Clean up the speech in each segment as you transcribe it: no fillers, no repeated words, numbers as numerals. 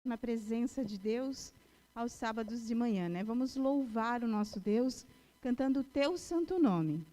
na presença de Deus aos sábados de manhã, né? Vamos louvar o nosso Deus cantando o teu santo nome.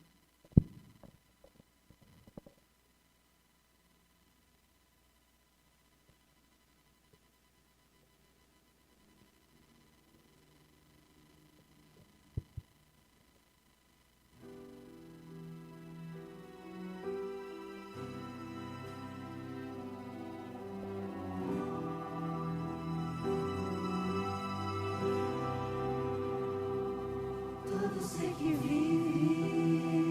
Todo ser que vive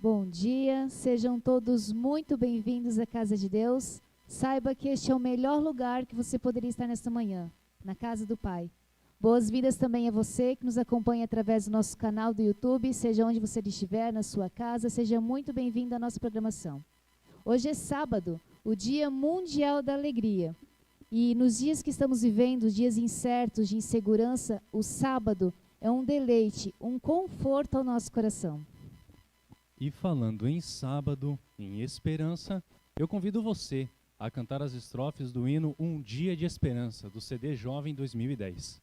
Bom dia, sejam todos muito bem-vindos à Casa de Deus. Saiba que este é o melhor lugar que você poderia estar nesta manhã, na Casa do Pai. Boas-vindas também a você que nos acompanha através do nosso canal do YouTube, seja onde você estiver, na sua casa, seja muito bem-vindo à nossa programação. Hoje é sábado, o Dia Mundial da Alegria. E nos dias que estamos vivendo, dias incertos, de insegurança, o sábado é um deleite, um conforto ao nosso coração. E falando em sábado, em esperança, eu convido você a cantar as estrofes do hino Um Dia de Esperança, do CD Jovem 2010.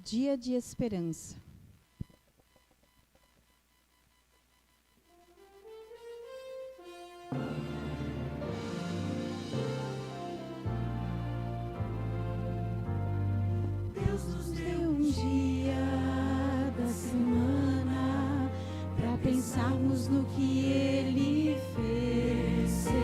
Dia de esperança. Deus nos deu um dia da semana para pensarmos no que Ele fez, separado,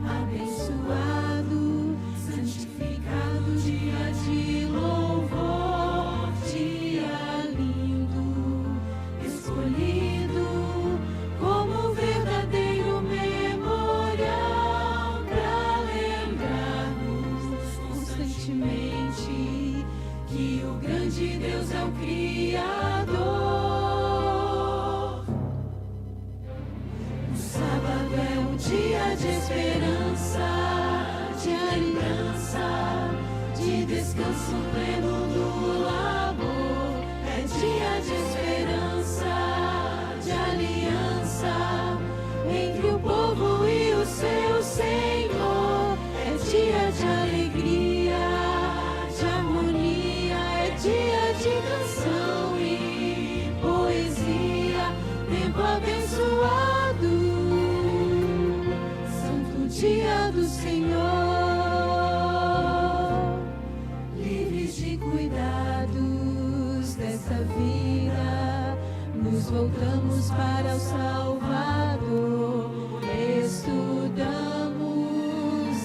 abençoado, santificado, dia de louvor, dia lindo, escolhido como verdadeiro memorial para lembrarmos constantemente que o grande Deus é o Criador. O sábado é um dia de esperança, de lembrança, de descanso pleno do labor. É dia de esperança, de aliança entre o povo e o seu Senhor. É dia de alegria, de harmonia, é dia de canção e poesia, tempo abençoado, santo dia do Senhor. Livres de cuidados desta vida, nos voltamos para o Salvador. Estudamos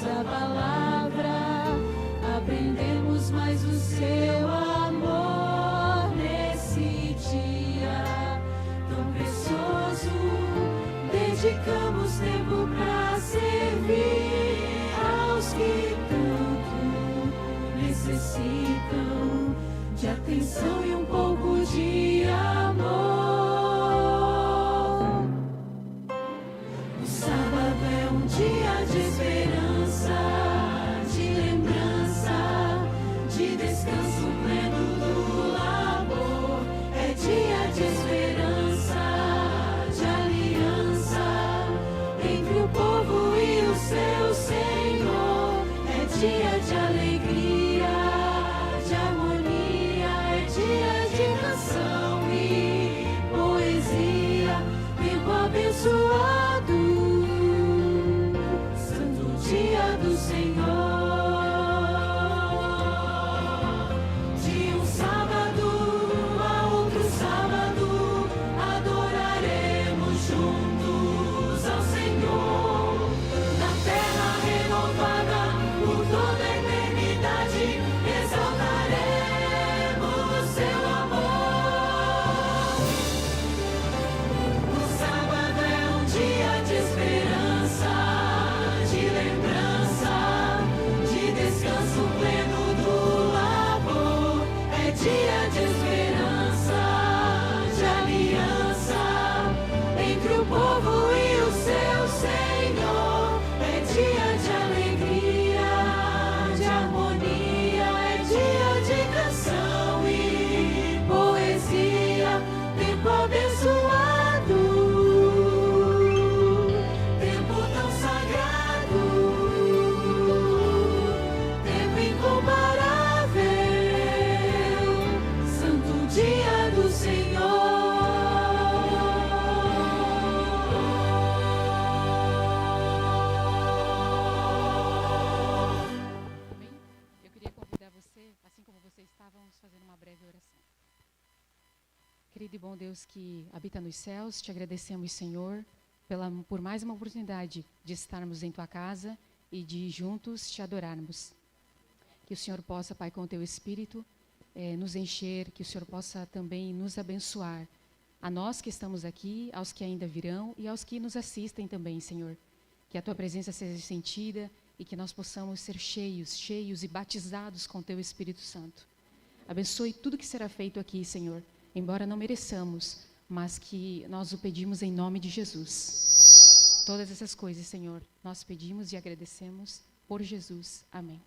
a palavra, aprendemos mais o seu amor nesse dia tão precioso. Dedicamos tempo para servir aos que tanto necessitam de atenção e um pouco de amor. O sábado é um dia de esperança, de lembrança, de descanso pleno do labor. É dia de esperança, de aliança entre o povo e o seu Senhor. É dia de alegria, de harmonia, é dia de canção e querido e bom Deus que habita nos céus, te agradecemos, Senhor, por mais uma oportunidade de estarmos em tua casa e de juntos te adorarmos. Que o Senhor possa, Pai, com o teu Espírito, nos encher, que o Senhor possa também nos abençoar, a nós que estamos aqui, aos que ainda virão e aos que nos assistem também, Senhor. Que a tua presença seja sentida e que nós possamos ser cheios e batizados com o teu Espírito Santo. Abençoe tudo que será feito aqui, Senhor, embora não mereçamos, mas que nós o pedimos em nome de Jesus. Todas essas coisas, Senhor, nós pedimos e agradecemos por Jesus. Amém.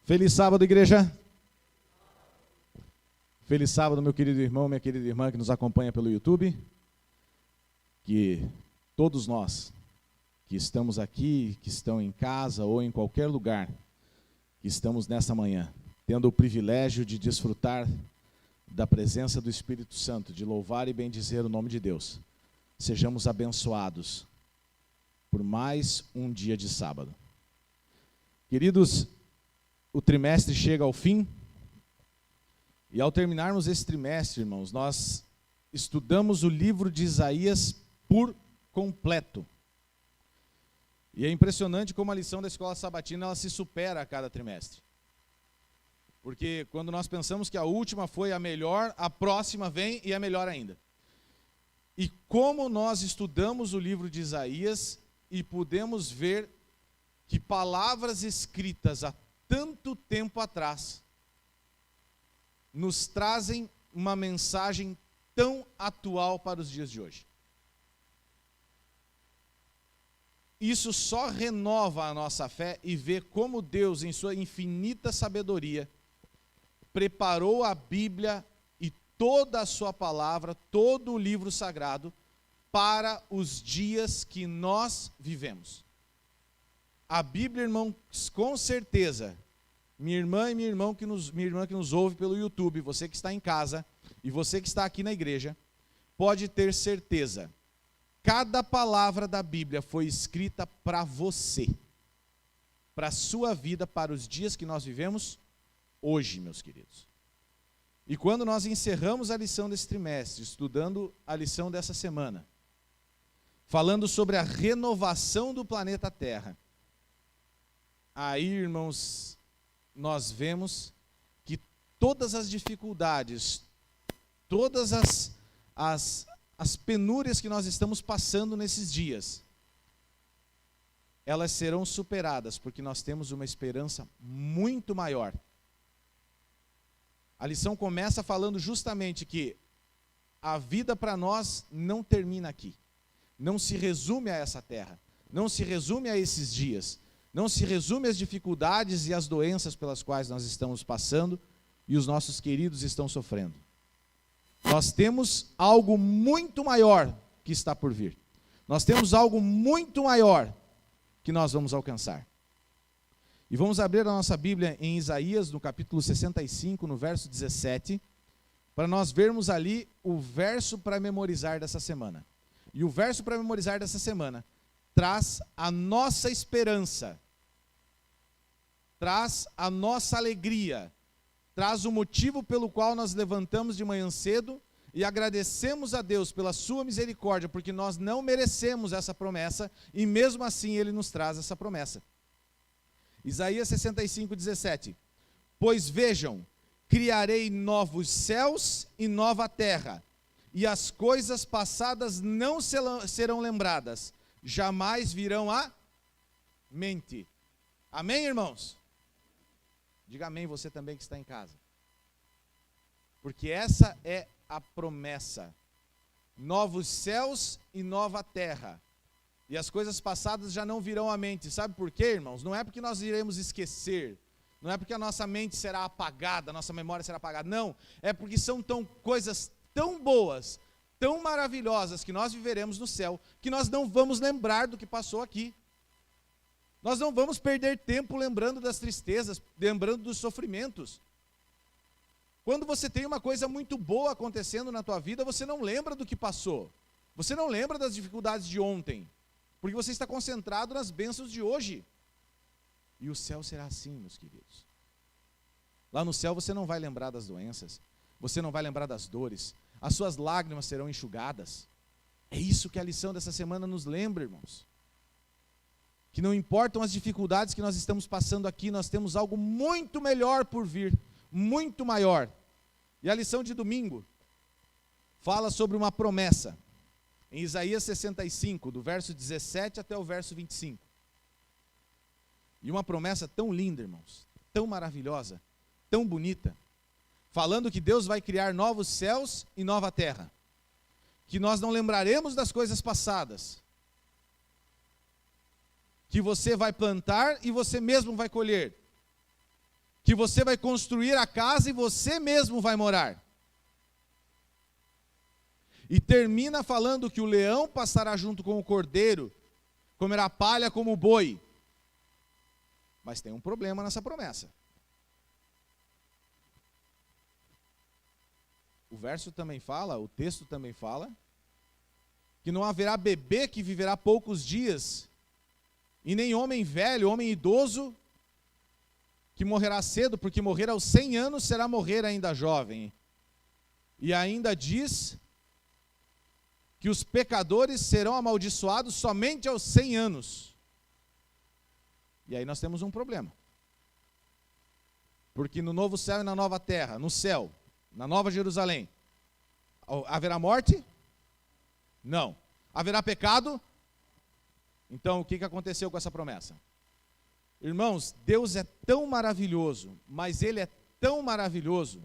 Feliz sábado, igreja. Feliz sábado, meu querido irmão, minha querida irmã que nos acompanha pelo YouTube. Que todos nós que estamos aqui, que estão em casa ou em qualquer lugar, que estamos nessa manhã, tendo o privilégio de desfrutar da presença do Espírito Santo, de louvar e bendizer o nome de Deus, sejamos abençoados por mais um dia de sábado. Queridos, o trimestre chega ao fim, e ao terminarmos esse trimestre, irmãos, nós estudamos o livro de Isaías por completo. E é impressionante como a lição da escola sabatina ela se supera a cada trimestre. Porque quando nós pensamos que a última foi a melhor, a próxima vem e é melhor ainda. E como nós estudamos o livro de Isaías e pudemos ver que palavras escritas há tanto tempo atrás nos trazem uma mensagem tão atual para os dias de hoje. Isso só renova a nossa fé e vê como Deus, em sua infinita sabedoria, preparou a Bíblia e toda a sua palavra, todo o livro sagrado, para os dias que nós vivemos. A Bíblia, irmãos, com certeza, minha irmã e minha irmã que nos ouve pelo YouTube, você que está em casa e você que está aqui na igreja, pode ter certeza, cada palavra da Bíblia foi escrita para você, para a sua vida, para os dias que nós vivemos hoje, meus queridos. E quando nós encerramos a lição desse trimestre, estudando a lição dessa semana, falando sobre a renovação do planeta Terra, aí, irmãos, nós vemos que todas as dificuldades, todas as penúrias que nós estamos passando nesses dias, elas serão superadas, porque nós temos uma esperança muito maior. A lição começa falando justamente que a vida para nós não termina aqui, não se resume a essa terra, não se resume a esses dias, não se resume às dificuldades e às doenças pelas quais nós estamos passando e os nossos queridos estão sofrendo. Nós temos algo muito maior que está por vir. Nós temos algo muito maior que nós vamos alcançar. E vamos abrir a nossa Bíblia em Isaías, no capítulo 65, no verso 17, para nós vermos ali o verso para memorizar dessa semana. E o verso para memorizar dessa semana traz a nossa esperança, traz a nossa alegria, traz o motivo pelo qual nós levantamos de manhã cedo e agradecemos a Deus pela sua misericórdia, porque nós não merecemos essa promessa e mesmo assim Ele nos traz essa promessa. Isaías 65, 17. Pois vejam, criarei novos céus e nova terra, e as coisas passadas não serão lembradas, jamais virão à mente. Amém, irmãos? Diga amém você também que está em casa. Porque essa é a promessa. Novos céus e nova terra. E as coisas passadas já não virão à mente. Sabe por quê, irmãos? Não é porque nós iremos esquecer. Não é porque a nossa mente será apagada, a nossa memória será apagada. Não. É porque são coisas tão boas, tão maravilhosas que nós viveremos no céu, que nós não vamos lembrar do que passou aqui. Nós não vamos perder tempo lembrando das tristezas, lembrando dos sofrimentos. Quando você tem uma coisa muito boa acontecendo na tua vida, você não lembra do que passou. Você não lembra das dificuldades de ontem. Porque você está concentrado nas bênçãos de hoje. E o céu será assim, meus queridos. Lá no céu você não vai lembrar das doenças. Você não vai lembrar das dores. As suas lágrimas serão enxugadas. É isso que a lição dessa semana nos lembra, irmãos. Que não importam as dificuldades que nós estamos passando aqui, nós temos algo muito melhor por vir. Muito maior. E a lição de domingo fala sobre uma promessa. Em Isaías 65, do verso 17 até o verso 25. E uma promessa tão linda, irmãos, tão maravilhosa, tão bonita, falando que Deus vai criar novos céus e nova terra, que nós não lembraremos das coisas passadas, que você vai plantar e você mesmo vai colher, que você vai construir a casa e você mesmo vai morar. E termina falando que o leão passará junto com o cordeiro, comerá palha como o boi. Mas tem um problema nessa promessa. O verso também fala, o texto também fala, que não haverá bebê que viverá poucos dias, e nem homem velho, homem idoso, que morrerá cedo, porque morrer aos 100 anos será morrer ainda jovem. E ainda diz que os pecadores serão amaldiçoados somente aos 100 anos. E aí nós temos um problema. Porque no novo céu e na nova terra, no céu, na nova Jerusalém, haverá morte? Não. Haverá pecado? Então, o que aconteceu com essa promessa? Irmãos, Deus é tão maravilhoso, mas Ele é tão maravilhoso,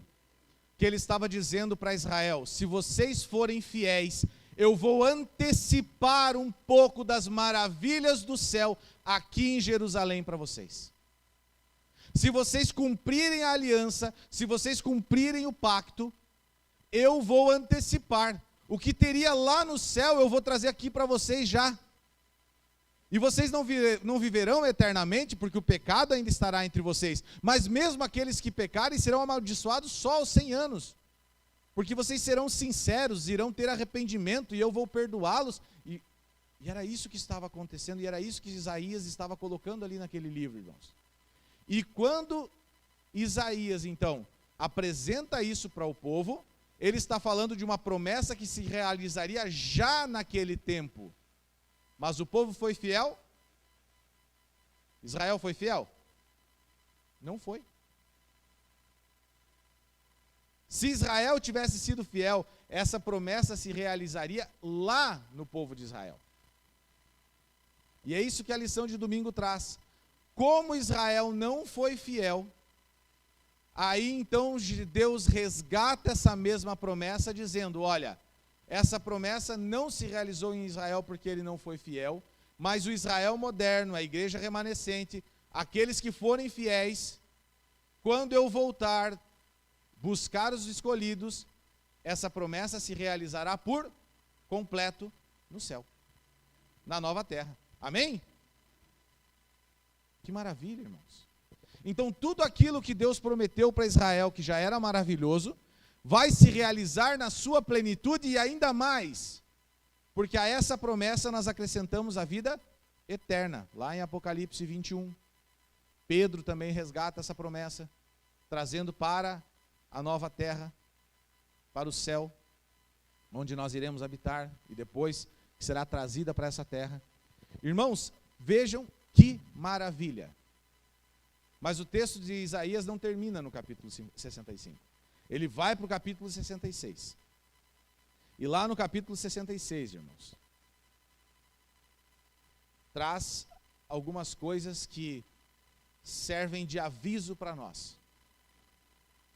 que Ele estava dizendo para Israel: se vocês forem fiéis, eu vou antecipar um pouco das maravilhas do céu aqui em Jerusalém para vocês. Se vocês cumprirem a aliança, se vocês cumprirem o pacto, eu vou antecipar. O que teria lá no céu, eu vou trazer aqui para vocês já. E vocês não viverão eternamente, porque o pecado ainda estará entre vocês. Mas mesmo aqueles que pecarem serão amaldiçoados só aos 100 anos. Porque vocês serão sinceros, irão ter arrependimento, e eu vou perdoá-los. E era isso que estava acontecendo, e era isso que Isaías estava colocando ali naquele livro, irmãos. E quando Isaías, então, apresenta isso para o povo, ele está falando de uma promessa que se realizaria já naquele tempo. Mas o povo foi fiel? Israel foi fiel? Não foi. Se Israel tivesse sido fiel, essa promessa se realizaria lá no povo de Israel. E é isso que a lição de domingo traz. Como Israel não foi fiel, aí então Deus resgata essa mesma promessa, dizendo: olha, essa promessa não se realizou em Israel porque ele não foi fiel, mas o Israel moderno, a igreja remanescente, aqueles que forem fiéis, quando eu voltar, buscar os escolhidos, essa promessa se realizará por completo no céu, na nova terra. Amém? Que maravilha, irmãos. Então tudo aquilo que Deus prometeu para Israel, que já era maravilhoso, vai se realizar na sua plenitude e ainda mais, porque a essa promessa nós acrescentamos a vida eterna, lá em Apocalipse 21. Pedro também resgata essa promessa, trazendo para a nova terra, para o céu, onde nós iremos habitar, e depois será trazida para essa terra. Irmãos, vejam que maravilha. Mas o texto de Isaías não termina no capítulo 65. Ele vai para o capítulo 66. E lá no capítulo 66, irmãos, traz algumas coisas que servem de aviso para nós,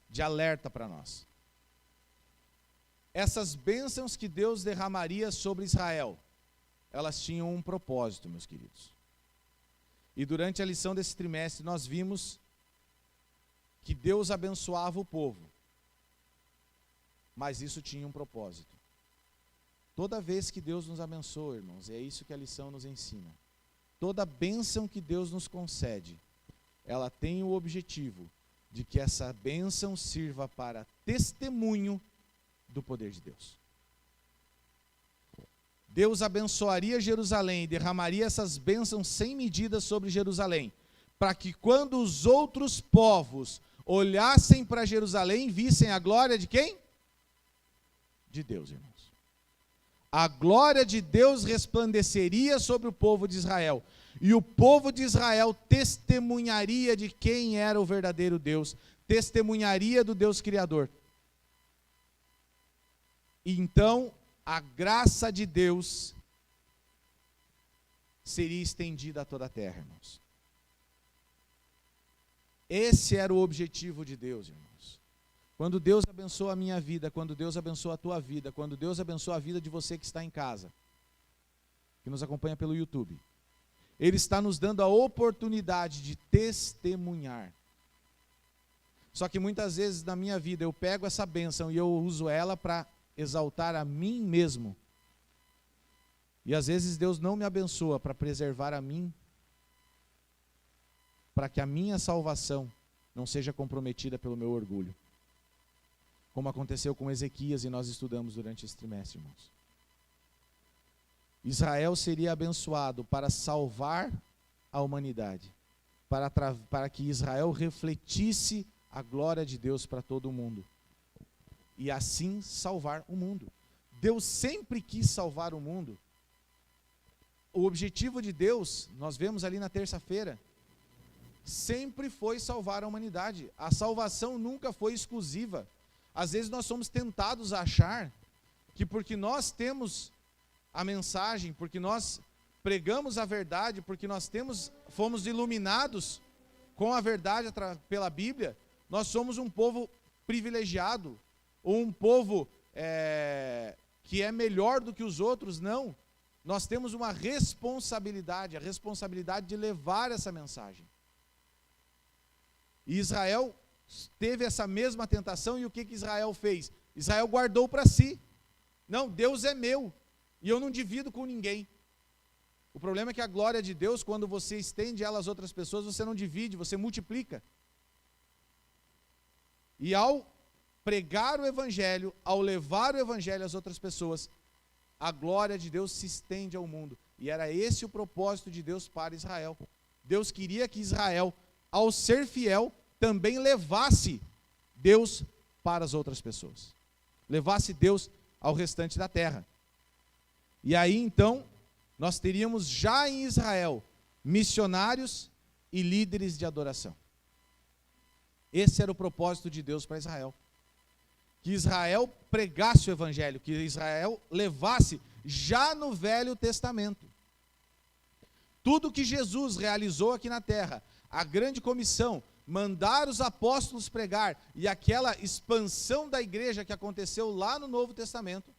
de alerta para nós. Essas bênçãos que Deus derramaria sobre Israel, elas tinham um propósito, meus queridos. E durante a lição desse trimestre nós vimos que Deus abençoava o povo, mas isso tinha um propósito. Toda vez que Deus nos abençoa, irmãos, é isso que a lição nos ensina. Toda bênção que Deus nos concede, ela tem o objetivo de que essa bênção sirva para testemunho do poder de Deus. Deus abençoaria Jerusalém e derramaria essas bênçãos sem medida sobre Jerusalém, para que quando os outros povos olhassem para Jerusalém, vissem a glória de quem? De Deus, irmãos. A glória de Deus resplandeceria sobre o povo de Israel, e o povo de Israel testemunharia de quem era o verdadeiro Deus, testemunharia do Deus Criador. E então, a graça de Deus seria estendida a toda a terra, irmãos. Esse era o objetivo de Deus, irmãos. Quando Deus abençoa a minha vida, quando Deus abençoa a tua vida, quando Deus abençoa a vida de você que está em casa, que nos acompanha pelo YouTube, Ele está nos dando a oportunidade de testemunhar. Só que muitas vezes na minha vida eu pego essa bênção e eu uso ela para exaltar a mim mesmo. E às vezes Deus não me abençoa para preservar a mim, para que a minha salvação não seja comprometida pelo meu orgulho. Como aconteceu com Ezequias e nós estudamos durante esse trimestre, irmãos. Israel seria abençoado para salvar a humanidade, para que Israel refletisse a glória de Deus para todo o mundo. E assim salvar o mundo. Deus sempre quis salvar o mundo. O objetivo de Deus, nós vemos ali na terça-feira, sempre foi salvar a humanidade. A salvação nunca foi exclusiva. Às vezes nós somos tentados a achar que porque nós temos a mensagem, porque nós pregamos a verdade, porque nós fomos iluminados com a verdade pela Bíblia, nós somos um povo privilegiado, ou um povo que é melhor do que os outros. Não, nós temos uma responsabilidade, a responsabilidade de levar essa mensagem. E Israel teve essa mesma tentação, e o que Israel fez? Israel guardou para si. Não, Deus é meu, e eu não divido com ninguém. O problema é que a glória de Deus, quando você estende ela às outras pessoas, você não divide, você multiplica. E ao pregar o Evangelho, ao levar o Evangelho às outras pessoas, a glória de Deus se estende ao mundo. E era esse o propósito de Deus para Israel. Deus queria que Israel, ao ser fiel, também levasse Deus para as outras pessoas. Levasse Deus ao restante da terra. E aí então, nós teríamos já em Israel missionários e líderes de adoração. Esse era o propósito de Deus para Israel. Que Israel pregasse o Evangelho, que Israel levasse já no Velho Testamento. Tudo que Jesus realizou aqui na terra, a grande comissão, mandar os apóstolos pregar, e aquela expansão da igreja que aconteceu lá no Novo Testamento,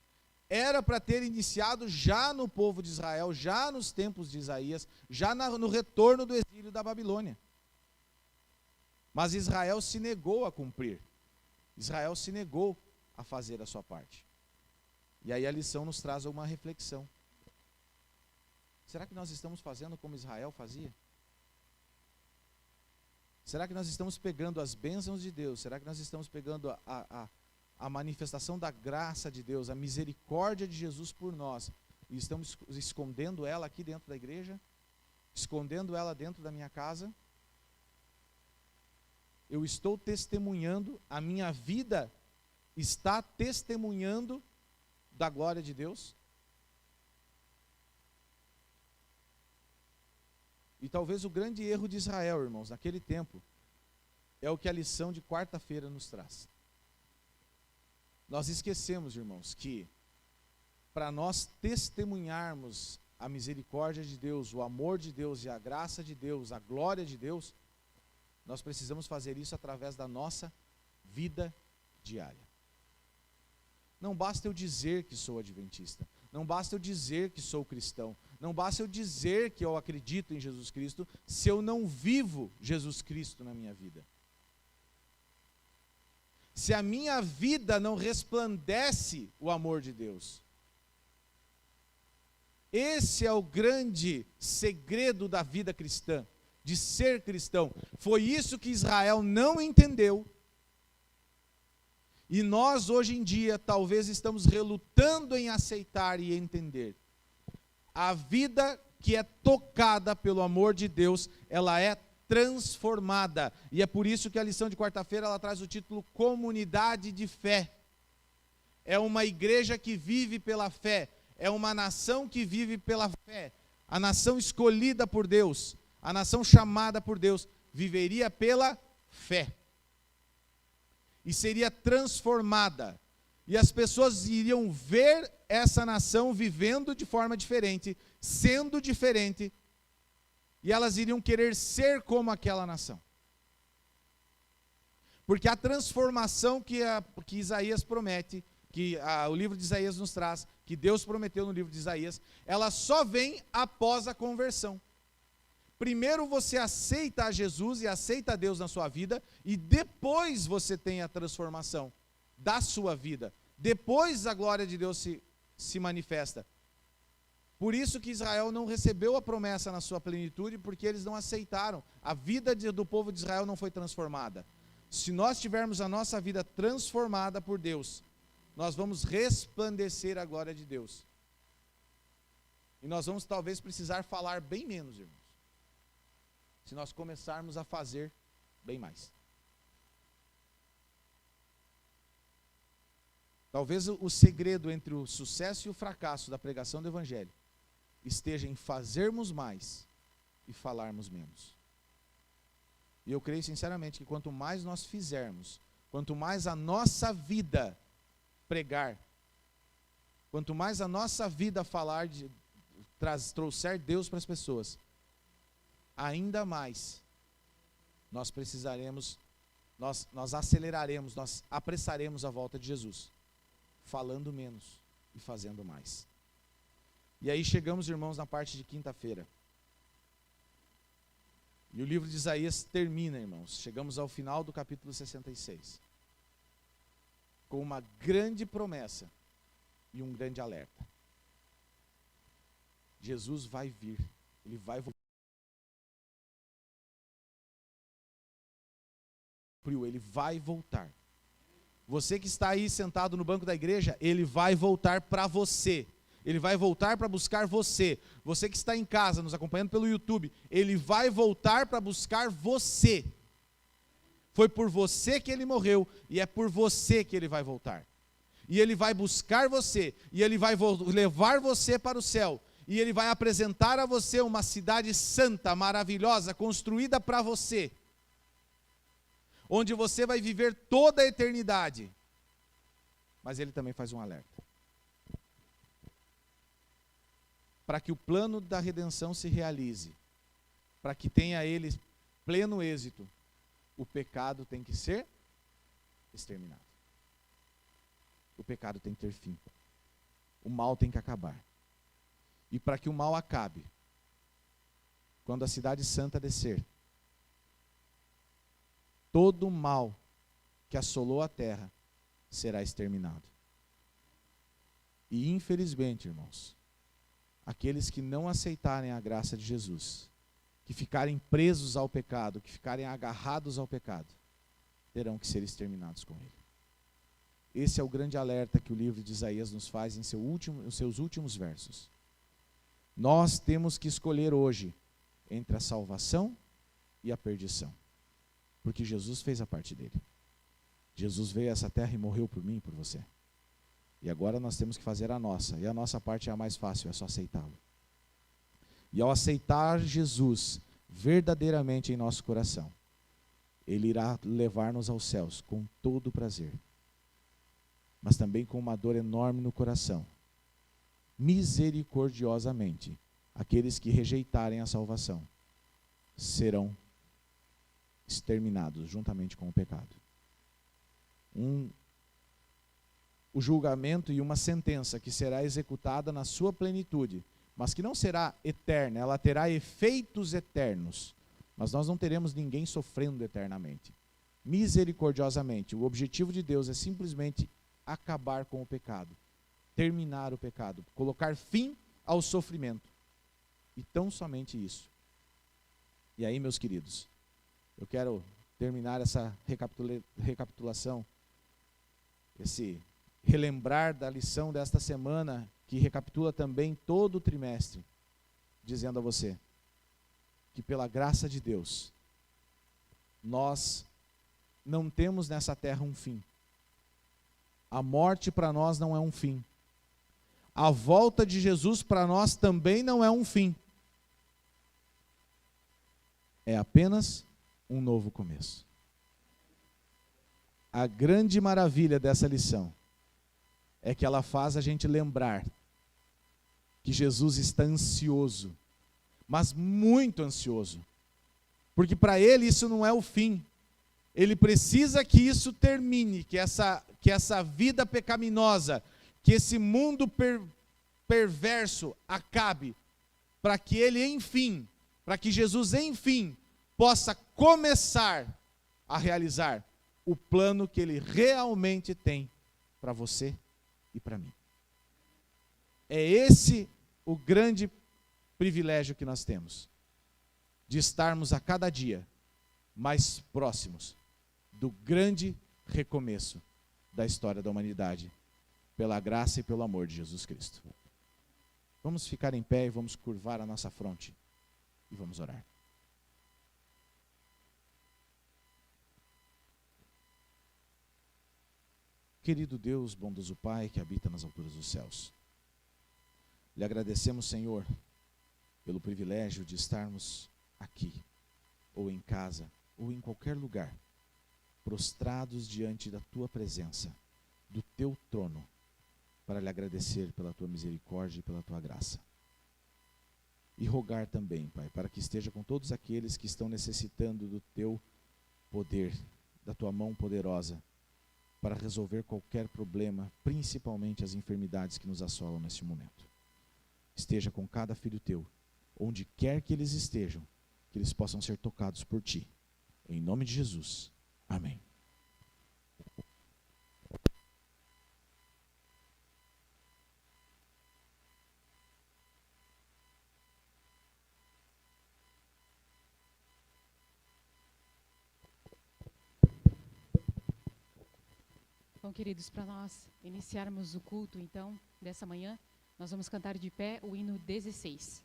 era para ter iniciado já no povo de Israel, já nos tempos de Isaías, já no retorno do exílio da Babilônia. Mas Israel se negou a cumprir. Israel se negou a fazer a sua parte. E aí a lição nos traz uma reflexão. Será que nós estamos fazendo como Israel fazia? Será que nós estamos pegando as bênçãos de Deus? Será que nós estamos pegando a manifestação da graça de Deus, a misericórdia de Jesus por nós, e estamos escondendo ela aqui dentro da igreja? Escondendo ela dentro da minha casa? Eu estou testemunhando, a minha vida está testemunhando da glória de Deus? E talvez o grande erro de Israel, irmãos, naquele tempo, é o que a lição de quarta-feira nos traz. Nós esquecemos, irmãos, que para nós testemunharmos a misericórdia de Deus, o amor de Deus e a graça de Deus, a glória de Deus, nós precisamos fazer isso através da nossa vida diária. Não basta eu dizer que sou adventista. Não basta eu dizer que sou cristão. Não basta eu dizer que eu acredito em Jesus Cristo, se eu não vivo Jesus Cristo na minha vida. Se a minha vida não resplandece o amor de Deus. Esse é o grande segredo da vida cristã, de ser cristão. Foi isso que Israel não entendeu. E nós, hoje em dia, talvez estamos relutando em aceitar e entender. A vida que é tocada pelo amor de Deus, ela é transformada. E é por isso que a lição de quarta-feira ela traz o título Comunidade de Fé. É uma igreja que vive pela fé. É uma nação que vive pela fé. A nação escolhida por Deus, a nação chamada por Deus, viveria pela fé. E seria transformada. E as pessoas iriam ver essa nação vivendo de forma diferente, sendo diferente, e elas iriam querer ser como aquela nação. Porque a transformação que Isaías promete, que o livro de Isaías nos traz, que Deus prometeu no livro de Isaías, ela só vem após a conversão. Primeiro você aceita a Jesus e aceita a Deus na sua vida, e depois você tem a transformação da sua vida. Depois a glória de Deus se manifesta. Por isso que Israel não recebeu a promessa na sua plenitude, porque eles não aceitaram. A vida do povo de Israel não foi transformada. Se nós tivermos a nossa vida transformada por Deus, nós vamos resplandecer a glória de Deus. E nós vamos talvez precisar falar bem menos, irmãos, se nós começarmos a fazer bem mais. Talvez o segredo entre o sucesso e o fracasso da pregação do Evangelho esteja em fazermos mais e falarmos menos. E eu creio sinceramente que quanto mais nós fizermos, quanto mais a nossa vida pregar, quanto mais a nossa vida falar, trouxer Deus para as pessoas, ainda mais nós precisaremos, nós aceleraremos, nós apressaremos a volta de Jesus, falando menos e fazendo mais. E aí chegamos, irmãos, na parte de quinta-feira. E o livro de Isaías termina, irmãos. Chegamos ao final do capítulo 66. Com uma grande promessa e um grande alerta. Jesus vai vir. Ele vai voltar. Ele vai voltar. Você que está aí sentado no banco da igreja, ele vai voltar para você. Ele vai voltar para buscar você. Você que está em casa, nos acompanhando pelo YouTube, ele vai voltar para buscar você. Foi por você que ele morreu e é por você que ele vai voltar. E ele vai buscar você, e ele vai levar você para o céu. E ele vai apresentar a você uma cidade santa, maravilhosa, construída para você. Onde você vai viver toda a eternidade. Mas ele também faz um alerta. Para que o plano da redenção se realize, para que tenha ele pleno êxito, o pecado tem que ser exterminado. O pecado tem que ter fim. O mal tem que acabar. E para que o mal acabe, quando a cidade santa descer, todo o mal que assolou a terra será exterminado. E infelizmente, irmãos, aqueles que não aceitarem a graça de Jesus, que ficarem presos ao pecado, que ficarem agarrados ao pecado, terão que ser exterminados com ele. Esse é o grande alerta que o livro de Isaías nos faz em seus últimos versos. Nós temos que escolher hoje entre a salvação e a perdição, porque Jesus fez a parte dele. Jesus veio a essa terra e morreu por mim e por você. E agora nós temos que fazer a nossa. E a nossa parte é a mais fácil, é só aceitá-lo. E ao aceitar Jesus verdadeiramente em nosso coração, ele irá levar-nos aos céus com todo o prazer. Mas também com uma dor enorme no coração. Misericordiosamente, aqueles que rejeitarem a salvação serão exterminados juntamente com o pecado. o julgamento e uma sentença que será executada na sua plenitude, mas que não será eterna, ela terá efeitos eternos. Mas nós não teremos ninguém sofrendo eternamente. Misericordiosamente, o objetivo de Deus é simplesmente acabar com o pecado, terminar o pecado, colocar fim ao sofrimento. E tão somente isso. E aí, meus queridos, eu quero terminar essa recapitulação, esse relembrar da lição desta semana, que recapitula também todo o trimestre, dizendo a você que pela graça de Deus, nós não temos nessa terra um fim. A morte para nós não é um fim. A volta de Jesus para nós também não é um fim. É apenas um novo começo. A grande maravilha dessa lição é que ela faz a gente lembrar que Jesus está ansioso, mas muito ansioso, porque para ele isso não é o fim. Ele precisa que isso termine, que essa vida pecaminosa, que esse mundo perverso acabe, para que ele enfim, para que Jesus enfim possa começar a realizar o plano que ele realmente tem para você e para mim. É esse o grande privilégio que nós temos, de estarmos a cada dia mais próximos do grande recomeço da história da humanidade, pela graça e pelo amor de Jesus Cristo. Vamos ficar em pé e vamos curvar a nossa fronte e vamos orar. Querido Deus, bondoso Pai, que habita nas alturas dos céus, lhe agradecemos, Senhor, pelo privilégio de estarmos aqui, ou em casa, ou em qualquer lugar, prostrados diante da Tua presença, do Teu trono, para lhe agradecer pela Tua misericórdia e pela Tua graça. E rogar também, Pai, para que esteja com todos aqueles que estão necessitando do Teu poder, da Tua mão poderosa, para resolver qualquer problema, principalmente as enfermidades que nos assolam neste momento. Esteja com cada filho Teu, onde quer que eles estejam, que eles possam ser tocados por Ti. Em nome de Jesus. Amém. Bom, queridos, para nós iniciarmos o culto, então, dessa manhã, nós vamos cantar de pé o hino 16.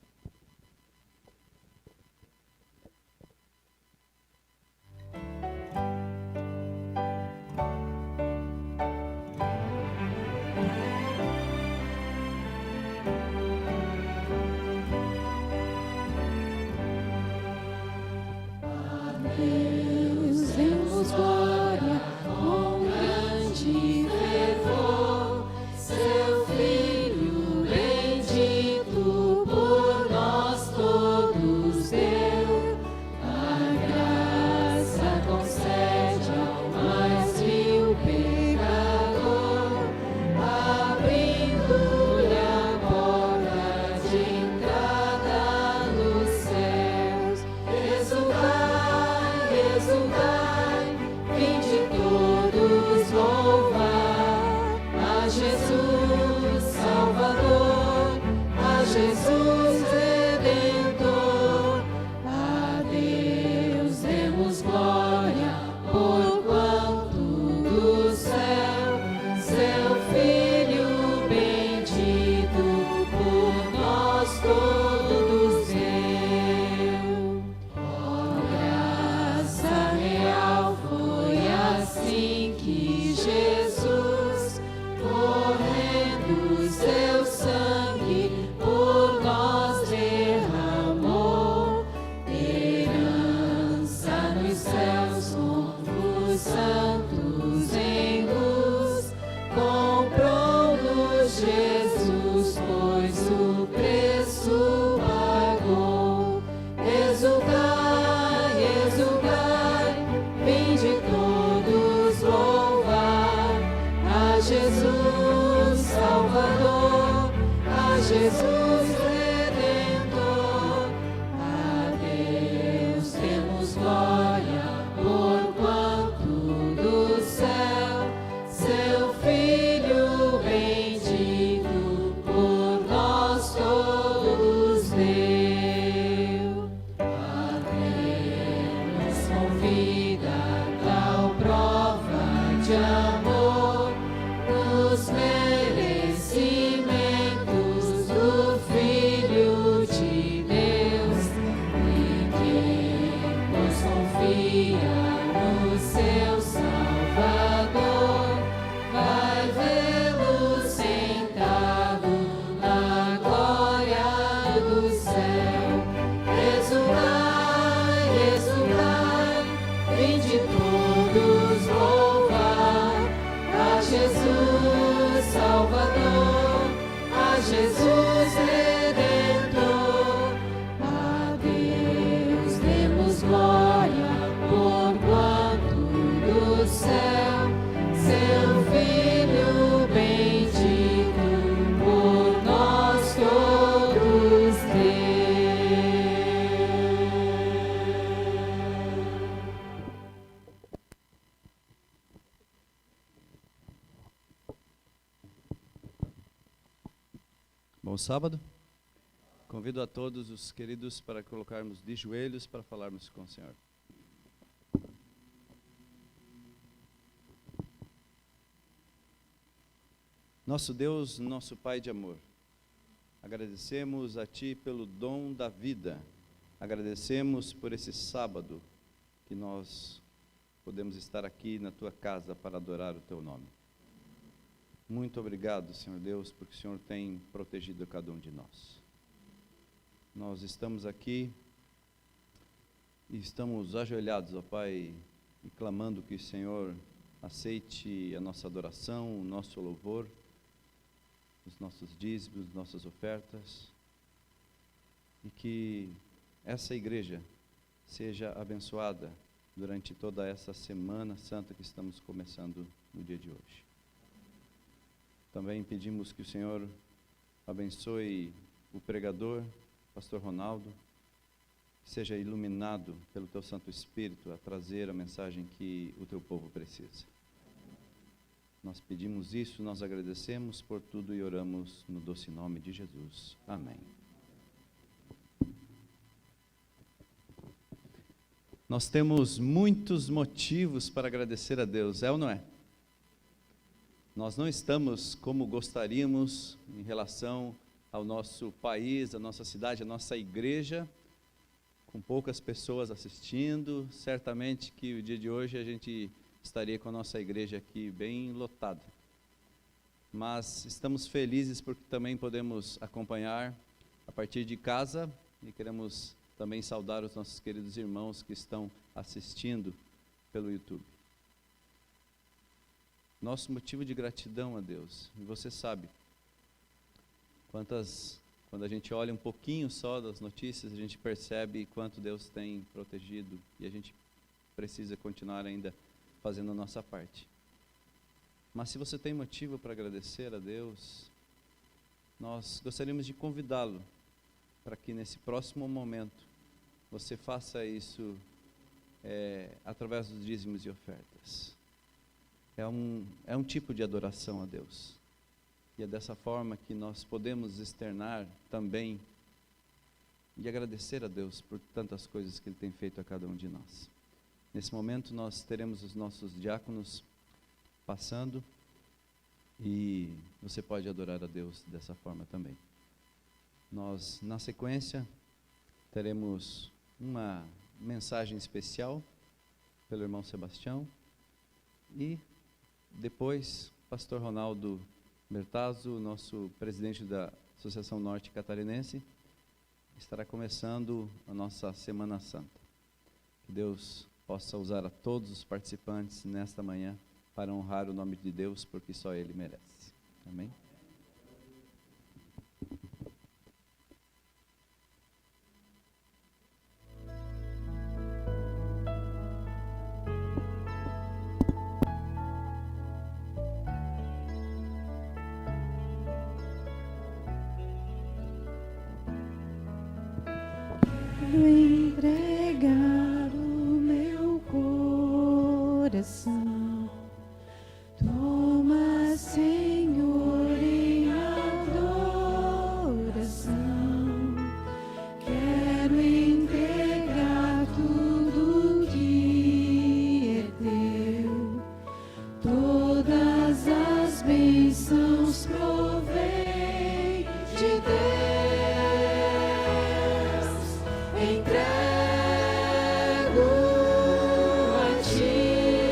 Deus, demos glória com grande fervor, seu Filho bendito por nós todos deu. A graça concede ao mais vil pecador, abrindo-lhe a porta de entrada nos céus. Exultai, vinde todos louvar a Jesus Salvador, a Jesus Redentor. A Deus demos glória, porquanto do céu seu Filho bendito por nós todos deu. Graça real foi assim que Jesus, correndo seu sangue por nós derramou. Herança nos céus com os santos em luz, comprou-nos Jesus, pois o preço pagou. Exultai, exultai, vinde todos louvar a Jesus seu Salvador, vai vê-lo sentado na glória do céu. Exultai, exultai, vinde todos louvar a Jesus Salvador, a Jesus Redentor. A Deus demos glória, porquanto do céu seu Filho bendito por nós todos deu. Bom sábado. Convido a todos os queridos para colocarmos de joelhos para falarmos com o Senhor. Nosso Deus, nosso Pai de amor, agradecemos a Ti pelo dom da vida, agradecemos por esse sábado que nós podemos estar aqui na Tua casa para adorar o Teu nome. Muito obrigado, Senhor Deus, porque o Senhor tem protegido cada um de nós. Nós estamos aqui e estamos ajoelhados, ó Pai, e clamando que o Senhor aceite a nossa adoração, o nosso louvor, os nossos dízimos, nossas ofertas, e que essa igreja seja abençoada durante toda essa Semana Santa que estamos começando no dia de hoje. Também pedimos que o Senhor abençoe o pregador, Pastor Ronaldo, que seja iluminado pelo Teu Santo Espírito a trazer a mensagem que o Teu povo precisa. Nós pedimos isso, nós agradecemos por tudo e oramos no doce nome de Jesus. Amém. Nós temos muitos motivos para agradecer a Deus, é ou não é? Nós não estamos como gostaríamos em relação ao nosso país, à nossa cidade, à nossa igreja, com poucas pessoas assistindo. Certamente que o dia de hoje a gente estaria com a nossa igreja aqui bem lotada. Mas estamos felizes porque também podemos acompanhar a partir de casa e queremos também saudar os nossos queridos irmãos que estão assistindo pelo YouTube. Nosso motivo de gratidão a Deus, e você sabe, quando a gente olha um pouquinho só das notícias, a gente percebe quanto Deus tem protegido e a gente precisa continuar ainda fazendo a nossa parte. Mas se você tem motivo para agradecer a Deus, nós gostaríamos de convidá-lo para que nesse próximo momento você faça isso através dos dízimos e ofertas. É um tipo de adoração a Deus. E é dessa forma que nós podemos externar também e agradecer a Deus por tantas coisas que Ele tem feito a cada um de nós. Nesse momento nós teremos os nossos diáconos passando e você pode adorar a Deus dessa forma também. Nós, na sequência, teremos uma mensagem especial pelo irmão Sebastião e depois, Pastor Ronaldo Bertazzo, nosso presidente da Associação Norte Catarinense, estará começando a nossa Semana Santa. Que Deus possa usar a todos os participantes nesta manhã para honrar o nome de Deus, porque só Ele merece. Amém? Entregar o meu coração, toma, Senhor, em adoração. Quero entregar tudo que é teu, todas as bênçãos provém de Deus. Entrego a ti.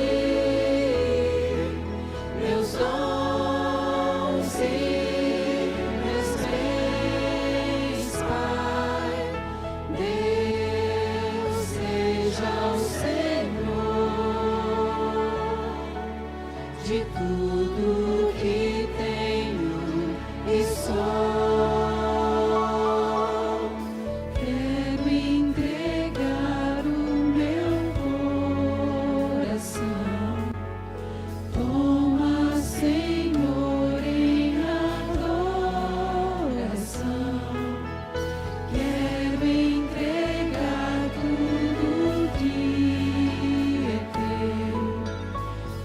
de tudo que tenho e sou. Quero entregar o meu coração. Toma, Senhor, em adoração. Quero entregar tudo que é teu.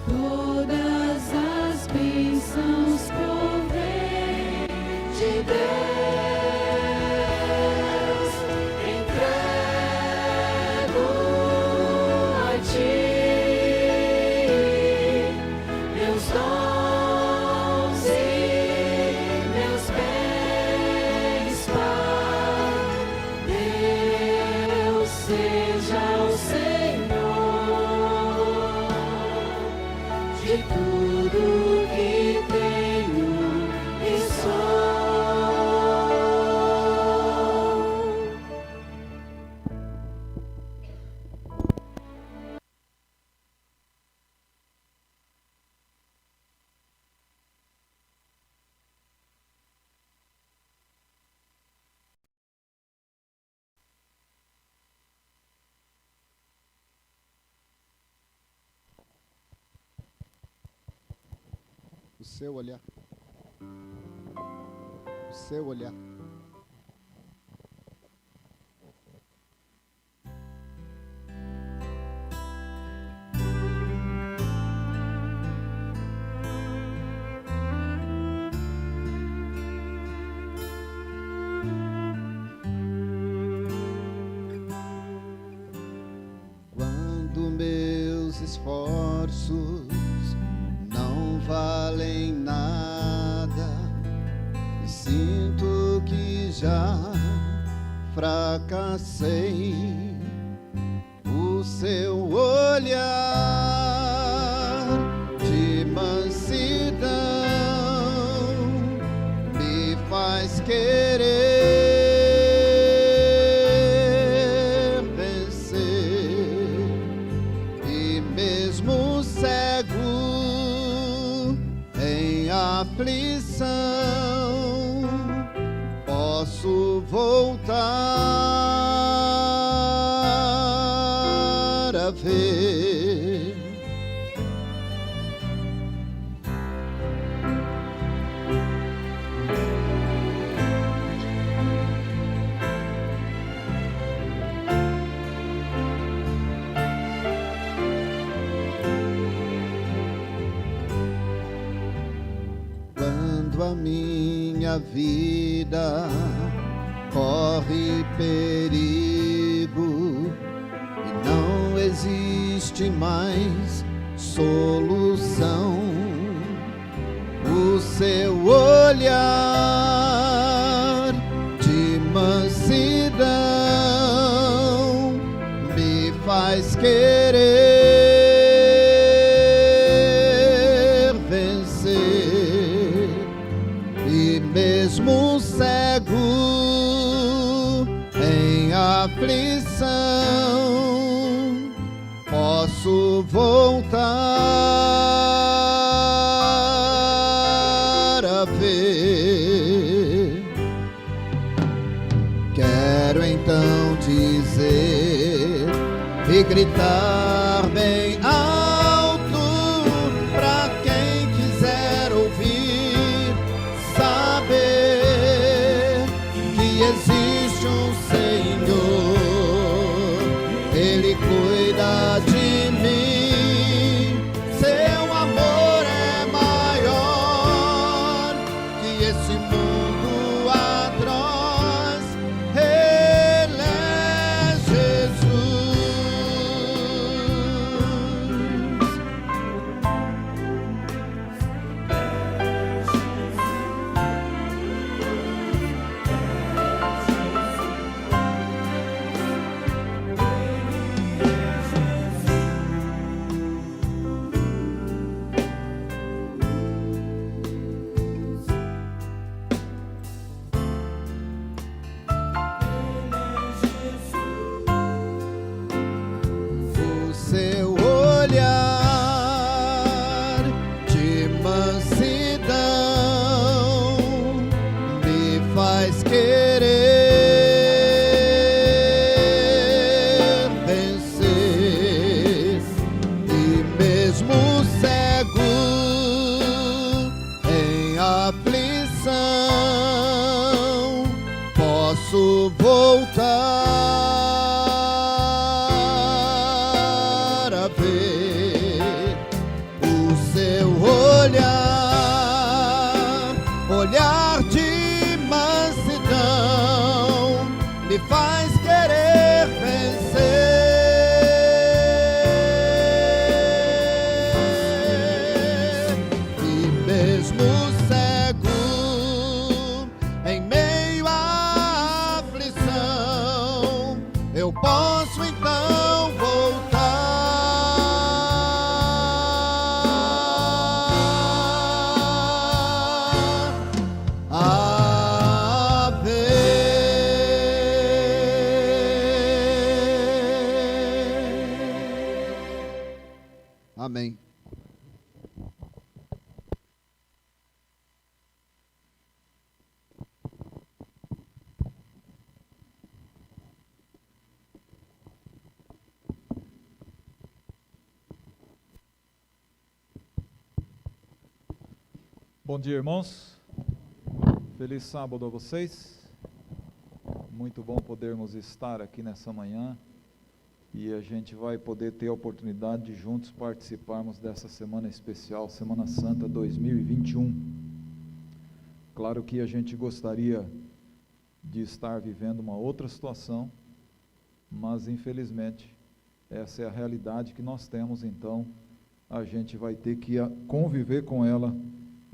Todas as bênçãos provém de Deus. Entrego a ti meus dons e meus bens, Pai. Deus seja o Senhor de tudo que tenho e sou. O seu olhar. O seu olhar. Quando meus esforços não valem nada e sinto que já fracassei, o seu olhar de mansidão me faz querer vencer, e mesmo cego em aflição posso voltar a ver. Quando a minha vida corre perigo e não existe mais solução, o seu olhar de mansidão me faz querer vencer, e mesmo cego em aflição posso voltar a ver. Quero então dizer e gritar bem alto pra quem quiser ouvir, saber que existe um Senhor, Ele cuida de mim, seu amor é maior que esse mundo atroz. Ele é Jesus. Amém. Bom dia, irmãos. Feliz sábado a vocês. Muito bom podermos estar aqui nessa manhã e a gente vai poder ter a oportunidade de juntos participarmos dessa semana especial, Semana Santa 2021. Claro que a gente gostaria de estar vivendo uma outra situação, mas infelizmente essa é a realidade que nós temos, então a gente vai ter que conviver com ela.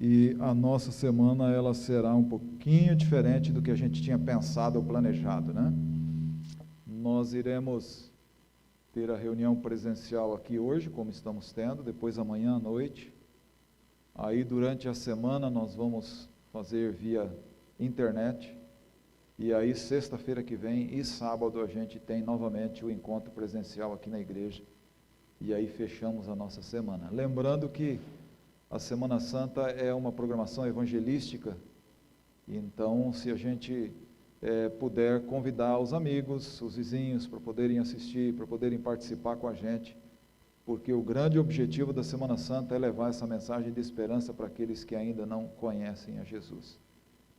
E a nossa semana ela será um pouquinho diferente do que a gente tinha pensado ou planejado, né? Nós iremos ter a reunião presencial aqui hoje, como estamos tendo, depois amanhã à noite. Aí durante a semana nós vamos fazer via internet. E aí sexta-feira que vem e sábado a gente tem novamente o encontro presencial aqui na igreja. E aí fechamos a nossa semana. Lembrando que a Semana Santa é uma programação evangelística, então se a gente puder convidar os amigos, os vizinhos para poderem assistir, para poderem participar com a gente, porque o grande objetivo da Semana Santa é levar essa mensagem de esperança para aqueles que ainda não conhecem a Jesus.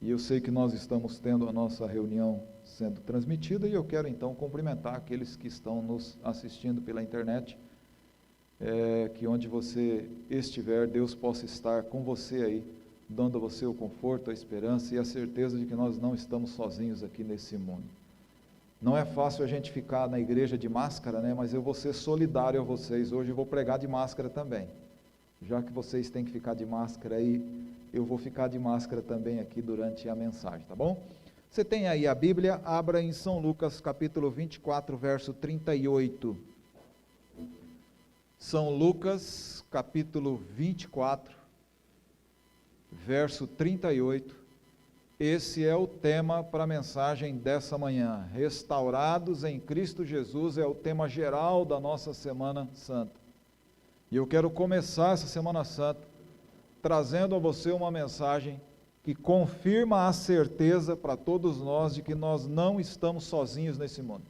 E eu sei que nós estamos tendo a nossa reunião sendo transmitida e eu quero então cumprimentar aqueles que estão nos assistindo pela internet, que onde você estiver, Deus possa estar com você aí, dando a você o conforto, a esperança e a certeza de que nós não estamos sozinhos aqui nesse mundo. Não é fácil a gente ficar na igreja de máscara, né? Mas eu vou ser solidário a vocês, hoje eu vou pregar de máscara também. Já que vocês têm que ficar de máscara aí, eu vou ficar de máscara também aqui durante a mensagem, tá bom? Você tem aí a Bíblia, abra em São Lucas capítulo 24, verso 38. São Lucas, capítulo 24, verso 38. Esse é o tema para a mensagem dessa manhã. Restaurados em Cristo Jesus é o tema geral da nossa Semana Santa. E eu quero começar essa Semana Santa trazendo a você uma mensagem que confirma a certeza para todos nós de que nós não estamos sozinhos nesse mundo.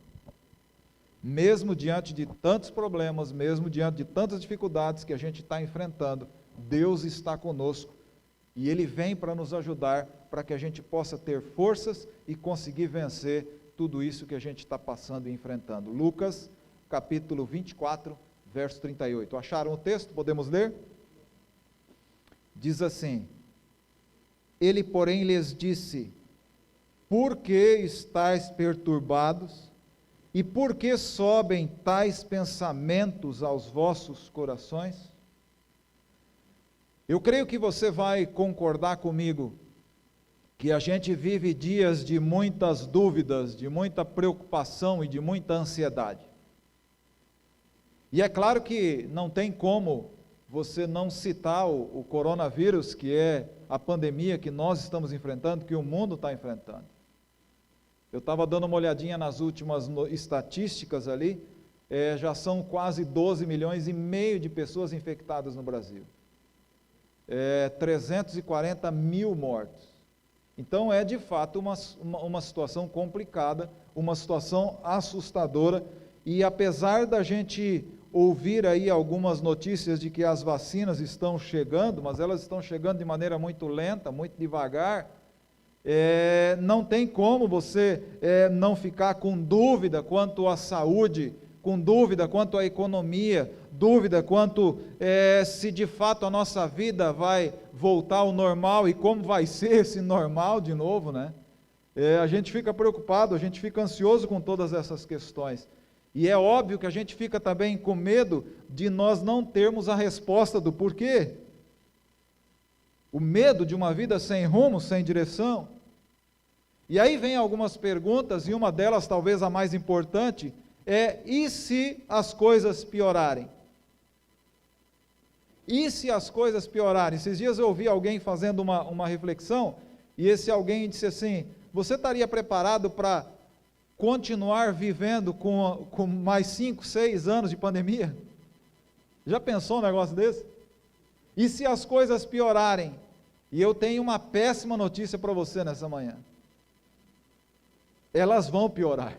Mesmo diante de tantos problemas, mesmo diante de tantas dificuldades que a gente está enfrentando, Deus está conosco e Ele vem para nos ajudar, para que a gente possa ter forças e conseguir vencer tudo isso que a gente está passando e enfrentando. Lucas, capítulo 24, verso 38. Acharam o texto? Podemos ler? Diz assim: Ele, porém, lhes disse: Por que estáis perturbados? E por que sobem tais pensamentos aos vossos corações? Eu creio que você vai concordar comigo que a gente vive dias de muitas dúvidas, de muita preocupação e de muita ansiedade. E é claro que não tem como você não citar o coronavírus, que é a pandemia que nós estamos enfrentando, que o mundo está enfrentando. Eu estava dando uma olhadinha nas últimas estatísticas ali, já são quase 12 milhões e meio de pessoas infectadas no Brasil. 340 mil mortos. Então é de fato uma situação complicada, uma situação assustadora, e apesar da gente ouvir aí algumas notícias de que as vacinas estão chegando, mas elas estão chegando de maneira muito lenta, muito devagar, não tem como você não ficar com dúvida quanto à saúde, com dúvida quanto à economia, dúvida quanto se de fato a nossa vida vai voltar ao normal e como vai ser esse normal de novo, né? A gente fica preocupado, a gente fica ansioso com todas essas questões. E é óbvio que a gente fica também com medo de nós não termos a resposta do porquê. O medo de uma vida sem rumo, sem direção. E aí vem algumas perguntas, e uma delas, talvez a mais importante, e se as coisas piorarem? E se as coisas piorarem? Esses dias eu ouvi alguém fazendo uma reflexão, e esse alguém disse assim: você estaria preparado para continuar vivendo com mais 5, 6 anos de pandemia? Já pensou um negócio desse? E se as coisas piorarem? E eu tenho uma péssima notícia para você nessa manhã. Elas vão piorar.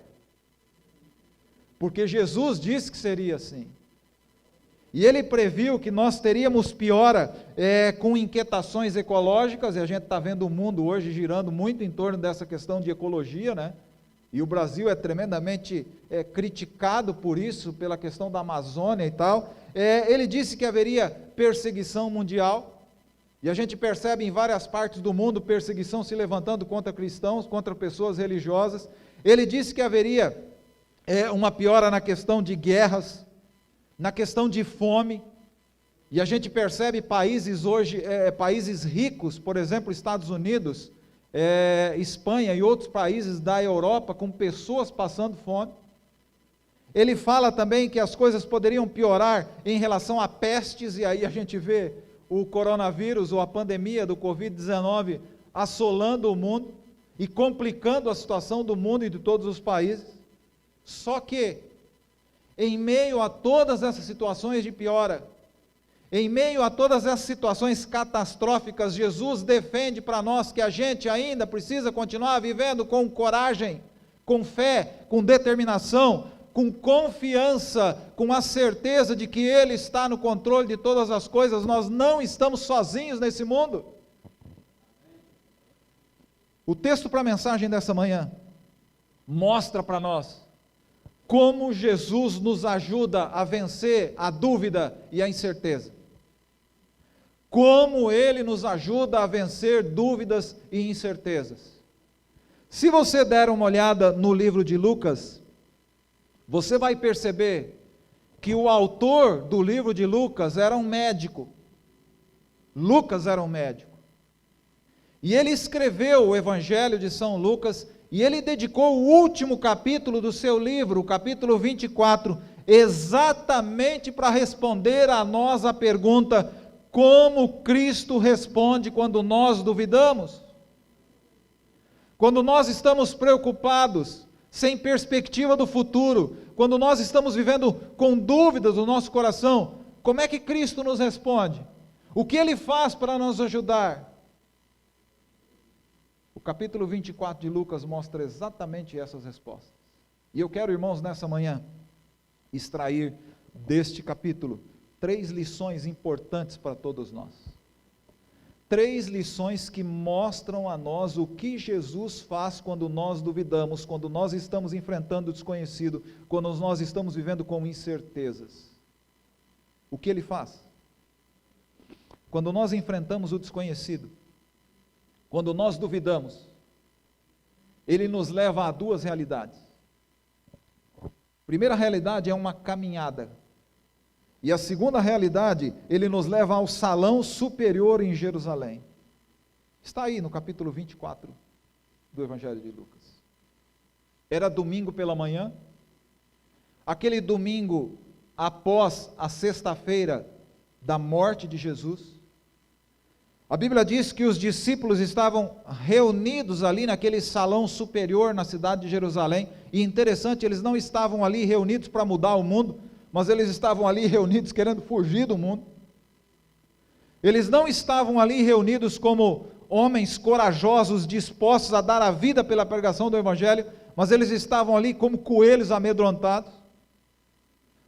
Porque Jesus disse que seria assim. E ele previu que nós teríamos piora com inquietações ecológicas, e a gente está vendo o mundo hoje girando muito em torno dessa questão de ecologia, né? E o Brasil é tremendamente criticado por isso, pela questão da Amazônia e tal. Ele disse que haveria perseguição mundial, e a gente percebe em várias partes do mundo perseguição se levantando contra cristãos, contra pessoas religiosas. Ele disse que haveria uma piora na questão de guerras, na questão de fome, e a gente percebe países hoje, países ricos, por exemplo, Estados Unidos, Espanha e outros países da Europa, com pessoas passando fome. Ele fala também que as coisas poderiam piorar em relação a pestes, e aí a gente vê o coronavírus ou a pandemia do Covid-19 assolando o mundo e complicando a situação do mundo e de todos os países. Só que, em meio a todas essas situações de piora, em meio a todas essas situações catastróficas, Jesus defende para nós que a gente ainda precisa continuar vivendo com coragem, com fé, com determinação, com confiança, com a certeza de que Ele está no controle de todas as coisas. Nós não estamos sozinhos nesse mundo. O texto para a mensagem dessa manhã mostra para nós como Jesus nos ajuda a vencer a dúvida e a incerteza. Como Ele nos ajuda a vencer dúvidas e incertezas. Se você der uma olhada no livro de Lucas, você vai perceber que o autor do livro de Lucas era um médico. Lucas era um médico. E ele escreveu o Evangelho de São Lucas, e ele dedicou o último capítulo do seu livro, o capítulo 24, exatamente para responder a nós a pergunta: como Cristo responde quando nós duvidamos? Quando nós estamos preocupados, sem perspectiva do futuro, quando nós estamos vivendo com dúvidas no nosso coração, como é que Cristo nos responde? O que Ele faz para nos ajudar? O capítulo 24 de Lucas mostra exatamente essas respostas. E eu quero, irmãos, nessa manhã, extrair deste capítulo 3 lições importantes para todos nós. 3 lições que mostram a nós o que Jesus faz quando nós duvidamos, quando nós estamos enfrentando o desconhecido, quando nós estamos vivendo com incertezas. O que Ele faz? Quando nós enfrentamos o desconhecido, quando nós duvidamos, Ele nos leva a 2 realidades. A primeira realidade é uma caminhada. E a segunda realidade, Ele nos leva ao salão superior em Jerusalém. Está aí no capítulo 24 do Evangelho de Lucas. Era domingo pela manhã, aquele domingo após a sexta-feira da morte de Jesus. A Bíblia diz que os discípulos estavam reunidos ali naquele salão superior na cidade de Jerusalém, e interessante, eles não estavam ali reunidos para mudar o mundo, mas eles estavam ali reunidos querendo fugir do mundo. Eles não estavam ali reunidos como homens corajosos, dispostos a dar a vida pela pregação do Evangelho, mas eles estavam ali como coelhos amedrontados.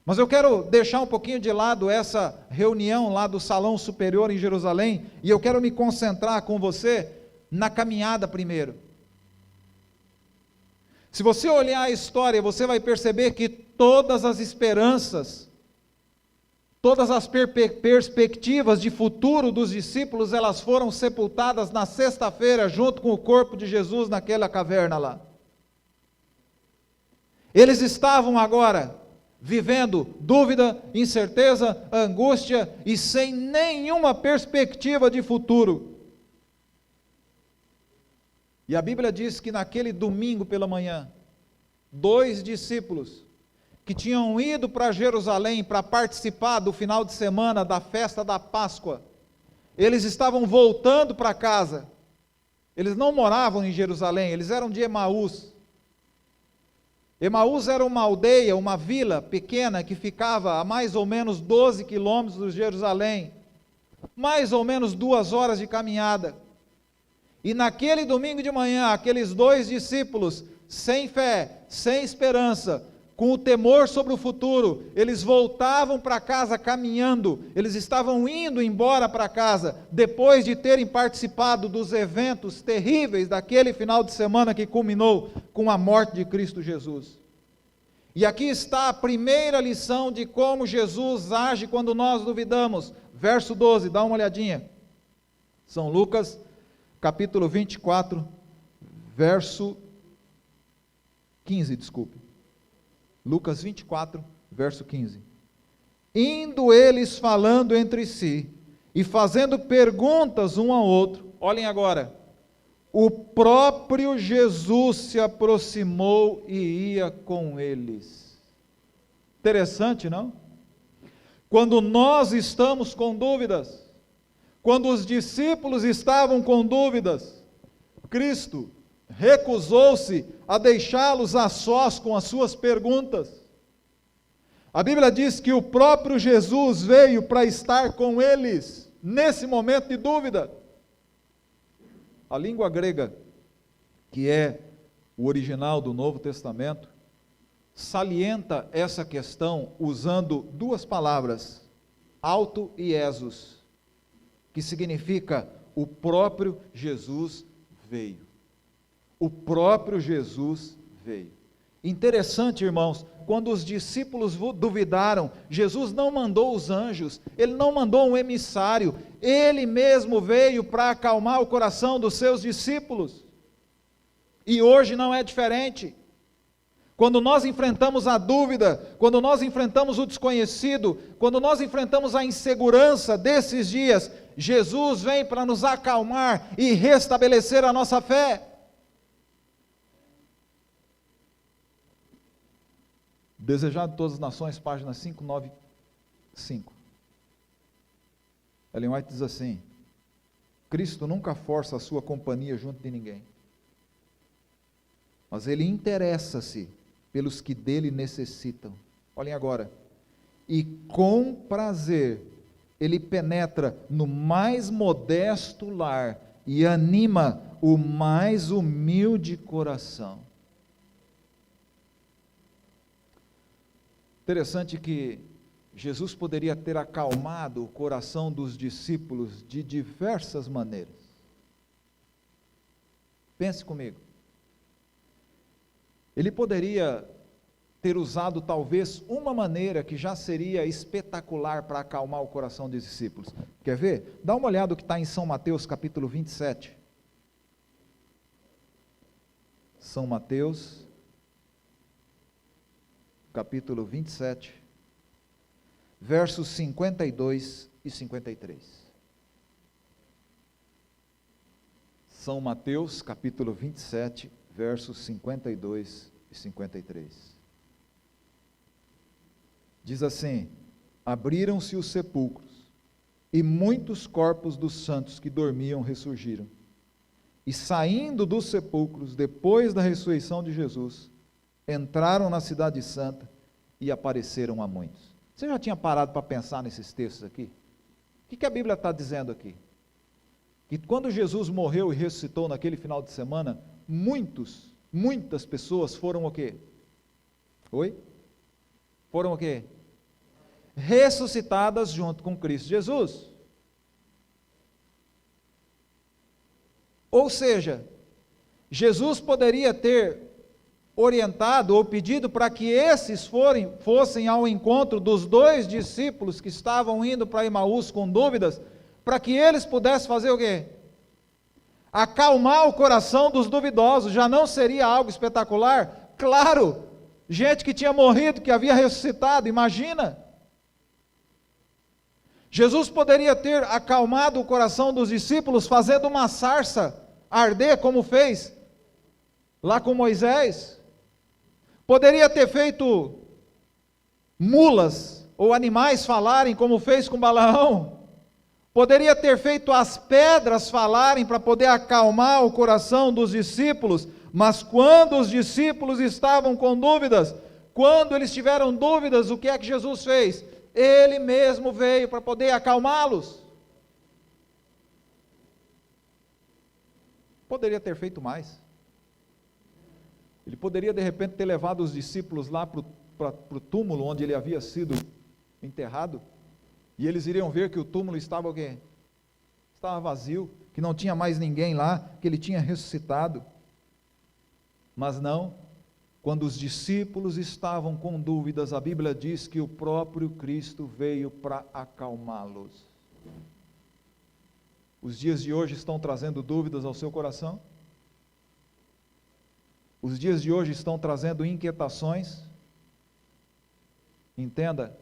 Mas eu quero deixar um pouquinho de lado essa reunião lá do salão superior em Jerusalém, e eu quero me concentrar com você na caminhada primeiro. Se você olhar a história, você vai perceber que todas as esperanças, todas as perspectivas de futuro dos discípulos, elas foram sepultadas na sexta-feira, junto com o corpo de Jesus naquela caverna lá. Eles estavam agora vivendo dúvida, incerteza, angústia e sem nenhuma perspectiva de futuro. E a Bíblia diz que naquele domingo pela manhã, 2 discípulos que tinham ido para Jerusalém para participar do final de semana da festa da Páscoa, eles estavam voltando para casa. Eles não moravam em Jerusalém, eles eram de Emaús. Emaús era uma aldeia, uma vila pequena que ficava a mais ou menos 12 quilômetros de Jerusalém, mais ou menos 2 horas de caminhada. E naquele domingo de manhã, aqueles 2 discípulos, sem fé, sem esperança, com o temor sobre o futuro, eles voltavam para casa caminhando, eles estavam indo embora para casa, depois de terem participado dos eventos terríveis daquele final de semana que culminou com a morte de Cristo Jesus. E aqui está a primeira lição de como Jesus age quando nós duvidamos. Verso 12, dá uma olhadinha. São Lucas, capítulo 24, verso 15, desculpe. Lucas 24, verso 15. Indo eles falando entre si e fazendo perguntas um ao outro, olhem agora, o próprio Jesus se aproximou e ia com eles. Interessante, não? Quando nós estamos com dúvidas, quando os discípulos estavam com dúvidas, Cristo recusou-se a deixá-los a sós com as suas perguntas. A Bíblia diz que o próprio Jesus veio para estar com eles, nesse momento de dúvida. A língua grega, que é o original do Novo Testamento, salienta essa questão usando 2 palavras, auto e esos, que significa o próprio Jesus veio. O próprio Jesus veio. Interessante, irmãos, quando os discípulos duvidaram, Jesus não mandou os anjos, ele não mandou um emissário, ele mesmo veio para acalmar o coração dos seus discípulos. E hoje não é diferente. Quando nós enfrentamos a dúvida, quando nós enfrentamos o desconhecido, quando nós enfrentamos a insegurança desses dias, Jesus vem para nos acalmar e restabelecer a nossa fé. Desejado de todas as nações, página 595. Ellen White diz assim: Cristo nunca força a sua companhia junto de ninguém, mas Ele interessa-se pelos que dele necessitam. Olhem agora. E com prazer, Ele penetra no mais modesto lar e anima o mais humilde coração. Interessante que Jesus poderia ter acalmado o coração dos discípulos de diversas maneiras. Pense comigo. Ele poderia ter usado talvez uma maneira que já seria espetacular para acalmar o coração dos discípulos. Quer ver? Dá uma olhada no que está em São Mateus, capítulo 27. São Mateus, capítulo 27, versos 52 e 53. São Mateus, capítulo 27, versos 52 e 53. Diz assim: abriram-se os sepulcros, e muitos corpos dos santos que dormiam ressurgiram. E saindo dos sepulcros, depois da ressurreição de Jesus, entraram na cidade santa e apareceram a muitos. Você já tinha parado para pensar nesses textos aqui? O que a Bíblia está dizendo aqui? Que quando Jesus morreu e ressuscitou naquele final de semana, muitas pessoas foram o quê? Oi? Foram o quê? Ressuscitadas junto com Cristo Jesus. Ou seja, Jesus poderia ter orientado ou pedido para que esses fossem ao encontro dos 2 discípulos que estavam indo para Emaús com dúvidas, para que eles pudessem fazer o quê? Acalmar o coração dos duvidosos. Já não seria algo espetacular? Claro, gente que tinha morrido, que havia ressuscitado, imagina. Jesus poderia ter acalmado o coração dos discípulos fazendo uma sarça arder, como fez lá com Moisés. Poderia ter feito mulas ou animais falarem, como fez com Balaão. Poderia ter feito as pedras falarem para poder acalmar o coração dos discípulos, Mas quando os discípulos estavam com dúvidas, quando eles tiveram dúvidas, o que é que Jesus fez? Ele mesmo veio para poder acalmá-los. Poderia ter feito mais. Ele poderia de repente ter levado os discípulos lá para o túmulo onde ele havia sido enterrado, e eles iriam ver que o túmulo estava o quê? Estava vazio, que não tinha mais ninguém lá, que ele tinha ressuscitado. Mas não, quando os discípulos estavam com dúvidas, a Bíblia diz que o próprio Cristo veio para acalmá-los. Os dias de hoje estão trazendo dúvidas ao seu coração? Os dias de hoje estão trazendo inquietações? Entenda,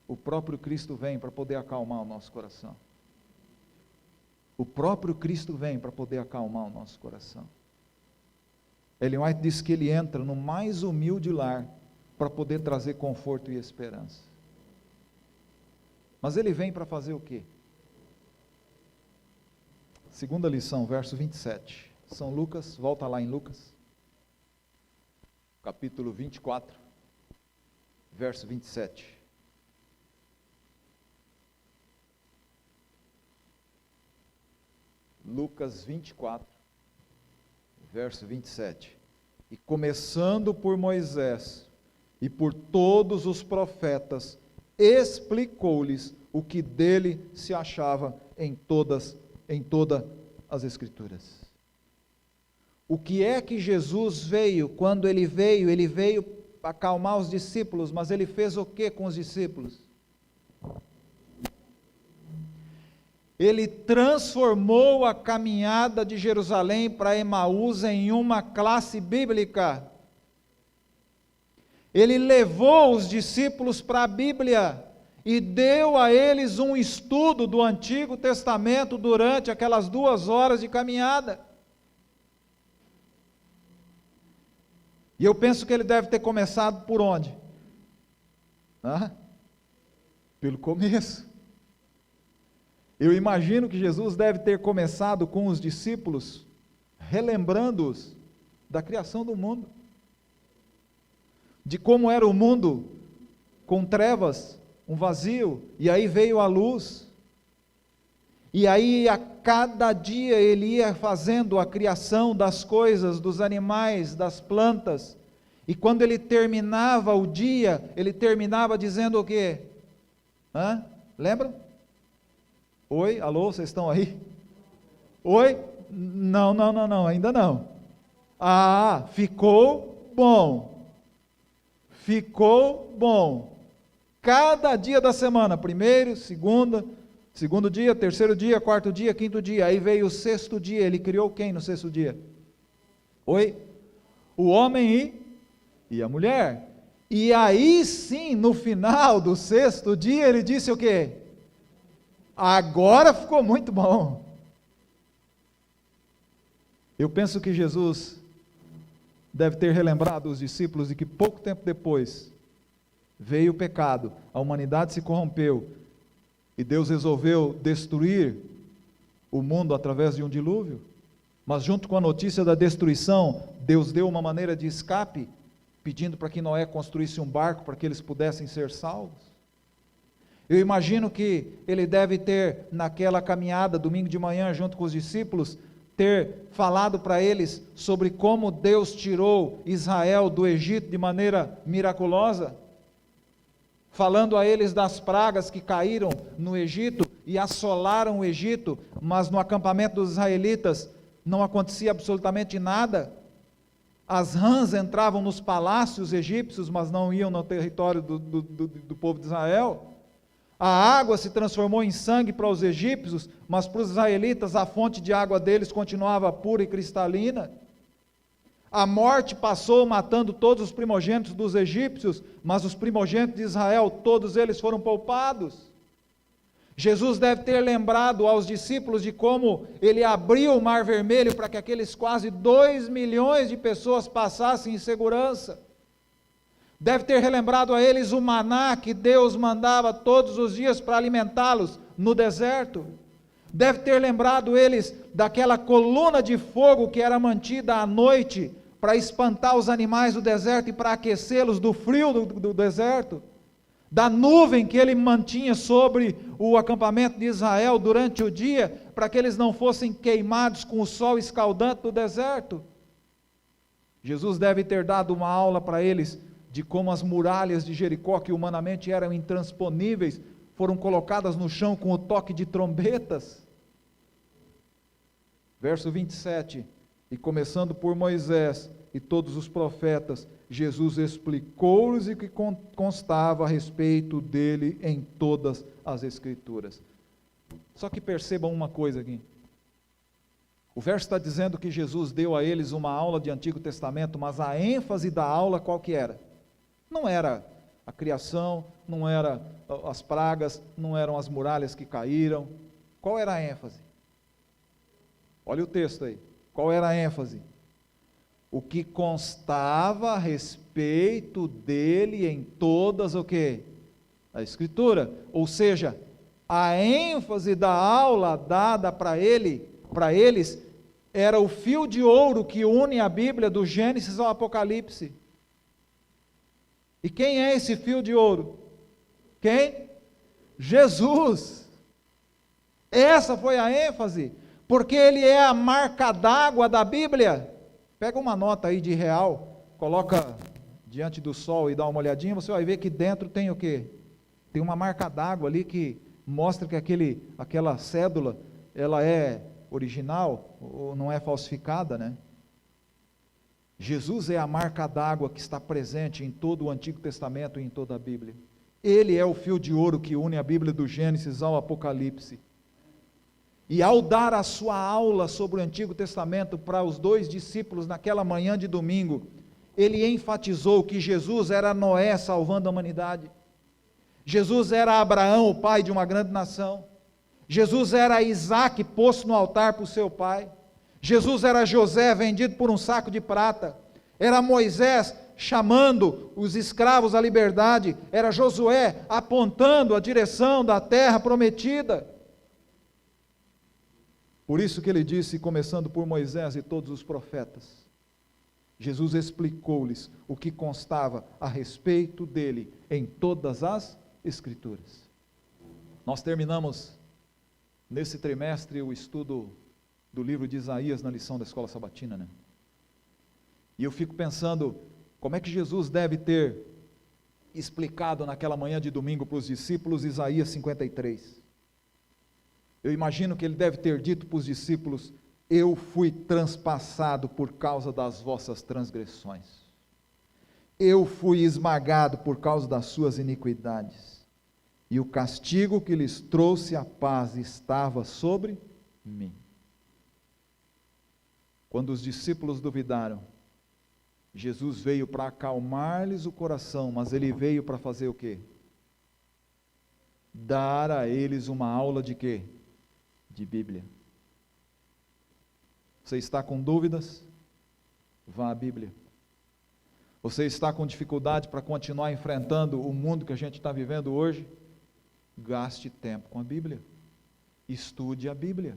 o próprio Cristo vem para poder acalmar o nosso coração. O próprio Cristo vem para poder acalmar o nosso coração. Ellen White diz que ele entra no mais humilde lar para poder trazer conforto e esperança. Mas ele vem para fazer o quê? Segunda lição, verso 27. São Lucas, volta lá em Lucas, capítulo 24, verso 27. Lucas 24, verso 27. E começando por Moisés e por todos os profetas, explicou-lhes o que dele se achava em todas as Escrituras. O que é que Jesus veio? Quando ele veio acalmar os discípulos, mas ele fez o que com os discípulos? Ele transformou a caminhada de Jerusalém para Emaús em uma classe bíblica. Ele levou os discípulos para a Bíblia e deu a eles um estudo do Antigo Testamento durante aquelas 2 horas de caminhada. E eu penso que ele deve ter começado por onde? Pelo começo. Eu imagino que Jesus deve ter começado com os discípulos, relembrando-os da criação do mundo, de como era o mundo com trevas, um vazio, e aí veio a luz, e aí a cada dia ele ia fazendo a criação das coisas, dos animais, das plantas, e quando ele terminava o dia, ele terminava dizendo o quê? Lembra? Oi, alô, vocês estão aí? Oi? Não, ainda não. Ficou bom. Ficou bom. Cada dia da semana, primeiro, segundo dia, terceiro dia, quarto dia, quinto dia, aí veio o 6º dia, ele criou quem no 6º dia? Oi? O homem e a mulher. E aí sim, no final do 6º dia, ele disse o quê? Agora ficou muito bom. Eu penso que Jesus deve ter relembrado os discípulos de que pouco tempo depois veio o pecado, a humanidade se corrompeu e Deus resolveu destruir o mundo através de um dilúvio. Mas junto com a notícia da destruição, Deus deu uma maneira de escape, pedindo para que Noé construísse um barco para que eles pudessem ser salvos. Eu imagino que ele deve ter, naquela caminhada, domingo de manhã, junto com os discípulos, ter falado para eles sobre como Deus tirou Israel do Egito de maneira miraculosa, falando a eles das pragas que caíram no Egito e assolaram o Egito, mas no acampamento dos israelitas não acontecia absolutamente nada. As rãs entravam nos palácios egípcios, mas não iam no território do povo de Israel. A água se transformou em sangue para os egípcios, mas para os israelitas a fonte de água deles continuava pura e cristalina. A morte passou matando todos os primogênitos dos egípcios, mas os primogênitos de Israel, todos eles foram poupados. Jesus deve ter lembrado aos discípulos de como ele abriu o Mar Vermelho para que aqueles quase 2 milhões de pessoas passassem em segurança. Deve ter relembrado a eles o maná que Deus mandava todos os dias para alimentá-los no deserto. deve ter lembrado eles daquela coluna de fogo que era mantida à noite para espantar os animais do deserto e para aquecê-los do frio do deserto, da nuvem que ele mantinha sobre o acampamento de Israel durante o dia, para que eles não fossem queimados com o sol escaldante do deserto. Jesus deve ter dado uma aula para eles de como as muralhas de Jericó, que humanamente eram intransponíveis, foram colocadas no chão com o toque de trombetas. Verso 27, e começando por Moisés e todos os profetas, Jesus explicou-lhes o que constava a respeito dele em todas as Escrituras. Só que percebam uma coisa aqui. O verso está dizendo que Jesus deu a eles uma aula de Antigo Testamento, mas a ênfase da aula qual que era? Não era a criação, não era as pragas, não eram as muralhas que caíram. Qual era a ênfase? Olha o texto aí. Qual era a ênfase? O que constava a respeito dele em todas o quê? A Escritura. Ou seja, a ênfase da aula dada para eles, era o fio de ouro que une a Bíblia do Gênesis ao Apocalipse. E quem é esse fio de ouro? Quem? Jesus. Essa foi a ênfase, porque ele é a marca d'água da Bíblia. Pega uma nota aí de real, coloca diante do sol e dá uma olhadinha, você vai ver que dentro tem o quê? Tem uma marca d'água ali que mostra que aquela cédula, ela é original, ou não é falsificada, né? Jesus é a marca d'água que está presente em todo o Antigo Testamento e em toda a Bíblia. Ele é o fio de ouro que une a Bíblia do Gênesis ao Apocalipse. E ao dar a sua aula sobre o Antigo Testamento para os 2 discípulos naquela manhã de domingo, ele enfatizou que Jesus era Noé salvando a humanidade. Jesus era Abraão, o pai de uma grande nação. Jesus era Isaac posto no altar por seu pai. Jesus era José vendido por um saco de prata. Era Moisés chamando os escravos à liberdade. Era Josué apontando a direção da terra prometida. Por isso que ele disse, começando por Moisés e todos os profetas, Jesus explicou-lhes o que constava a respeito dele em todas as Escrituras. Nós terminamos nesse trimestre o estudo do livro de Isaías na lição da escola sabatina, né? E eu fico pensando, como é que Jesus deve ter explicado naquela manhã de domingo para os discípulos Isaías 53? Eu imagino que ele deve ter dito para os discípulos: eu fui transpassado por causa das vossas transgressões, eu fui esmagado por causa das suas iniquidades, e o castigo que lhes trouxe a paz estava sobre mim. Quando os discípulos duvidaram, Jesus veio para acalmar-lhes o coração, mas ele veio para fazer o quê? Dar a eles uma aula de quê? De Bíblia. Você está com dúvidas? Vá à Bíblia. Você está com dificuldade para continuar enfrentando o mundo que a gente está vivendo hoje? Gaste tempo com a Bíblia. Estude a Bíblia.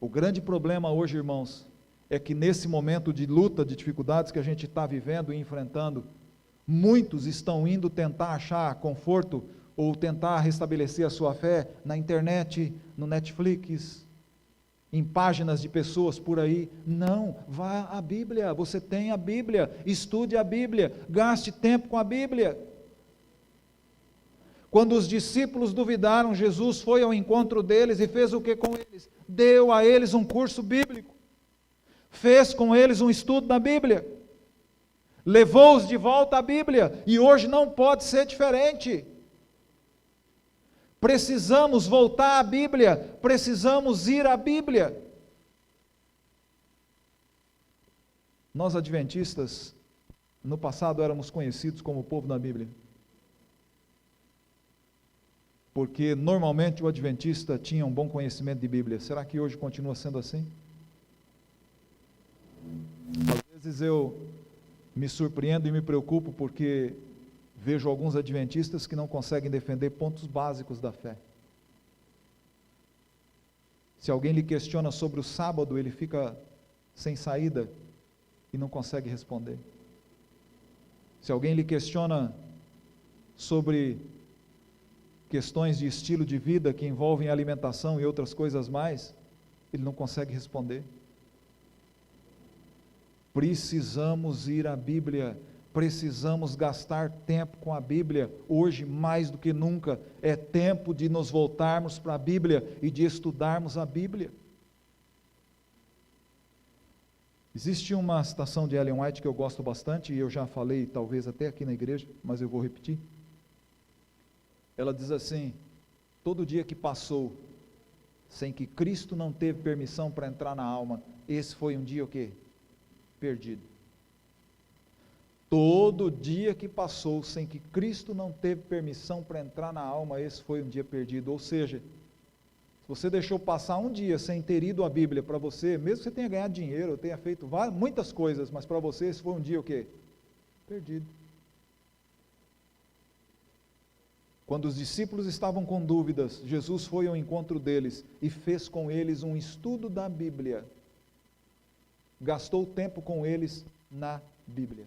O grande problema hoje, irmãos, é que nesse momento de luta, de dificuldades que a gente está vivendo e enfrentando, muitos estão indo tentar achar conforto ou tentar restabelecer a sua fé na internet, no Netflix, em páginas de pessoas por aí. Não, vá à Bíblia, você tem a Bíblia, estude a Bíblia, gaste tempo com a Bíblia. Quando os discípulos duvidaram, Jesus foi ao encontro deles e fez o que com eles? Deu a eles um curso bíblico, fez com eles um estudo da Bíblia, levou-os de volta à Bíblia, e hoje não pode ser diferente. Precisamos voltar à Bíblia, precisamos ir à Bíblia. Nós adventistas, no passado éramos conhecidos como o povo da Bíblia, porque normalmente o adventista tinha um bom conhecimento de Bíblia. Será que hoje continua sendo assim? Às vezes eu me surpreendo e me preocupo porque vejo alguns adventistas que não conseguem defender pontos básicos da fé. Se alguém lhe questiona sobre o sábado, ele fica sem saída e não consegue responder. Se alguém lhe questiona sobre questões de estilo de vida que envolvem alimentação e outras coisas mais, ele não consegue responder. Precisamos ir à Bíblia, precisamos gastar tempo com a Bíblia. Hoje, mais do que nunca, é tempo de nos voltarmos para a Bíblia e de estudarmos a Bíblia. Existe uma citação de Ellen White que eu gosto bastante, e eu já falei talvez até aqui na igreja, mas eu vou repetir. Ela diz assim: todo dia que passou sem que Cristo não teve permissão para entrar na alma, esse foi um dia o quê? Perdido. Todo dia que passou sem que Cristo não teve permissão para entrar na alma, esse foi um dia perdido. Ou seja, se você deixou passar um dia sem ter ido à Bíblia para você, mesmo que você tenha ganhado dinheiro, tenha feito muitas coisas, mas para você esse foi um dia o quê? Perdido. Quando os discípulos estavam com dúvidas, Jesus foi ao encontro deles e fez com eles um estudo da Bíblia. Gastou tempo com eles na Bíblia.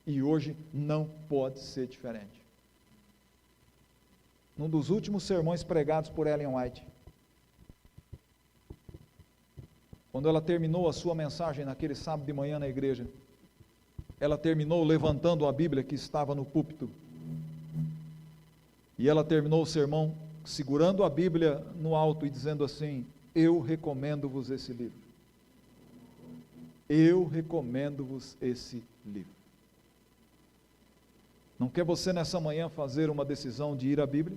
E hoje não pode ser diferente. Num dos últimos sermões pregados por Ellen White, quando ela terminou a sua mensagem naquele sábado de manhã na igreja, ela terminou levantando a Bíblia que estava no púlpito. E ela terminou o sermão segurando a Bíblia no alto e dizendo assim: eu recomendo-vos esse livro. Eu recomendo-vos esse livro. Não quer você nessa manhã fazer uma decisão de ir à Bíblia?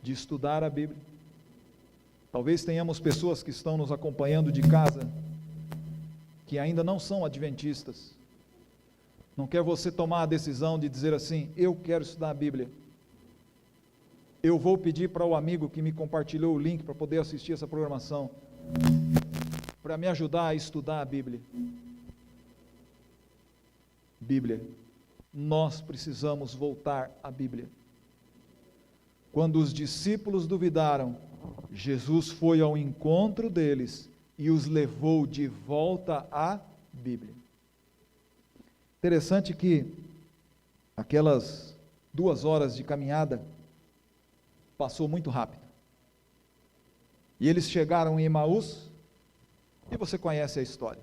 De estudar a Bíblia? Talvez tenhamos pessoas que estão nos acompanhando de casa, que ainda não são adventistas. Não quer você tomar a decisão de dizer assim: eu quero estudar a Bíblia. Eu vou pedir para o amigo que me compartilhou o link para poder assistir essa programação, para me ajudar a estudar a Bíblia. Bíblia. Nós precisamos voltar à Bíblia. Quando os discípulos duvidaram, Jesus foi ao encontro deles e os levou de volta à Bíblia. Interessante que aquelas 2 horas de caminhada passou muito rápido. E eles chegaram em Emaús, e você conhece a história.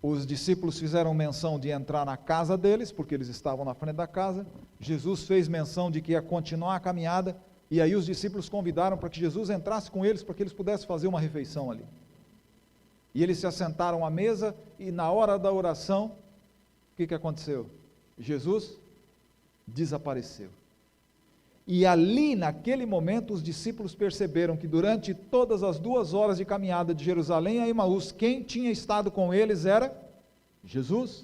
Os discípulos fizeram menção de entrar na casa deles, porque eles estavam na frente da casa. Jesus fez menção de que ia continuar a caminhada, e aí os discípulos convidaram para que Jesus entrasse com eles, para que eles pudessem fazer uma refeição ali. E eles se assentaram à mesa, e na hora da oração, o que aconteceu? Jesus desapareceu. E ali, naquele momento, os discípulos perceberam que durante todas as 2 horas de caminhada de Jerusalém a Emaús, quem tinha estado com eles era Jesus.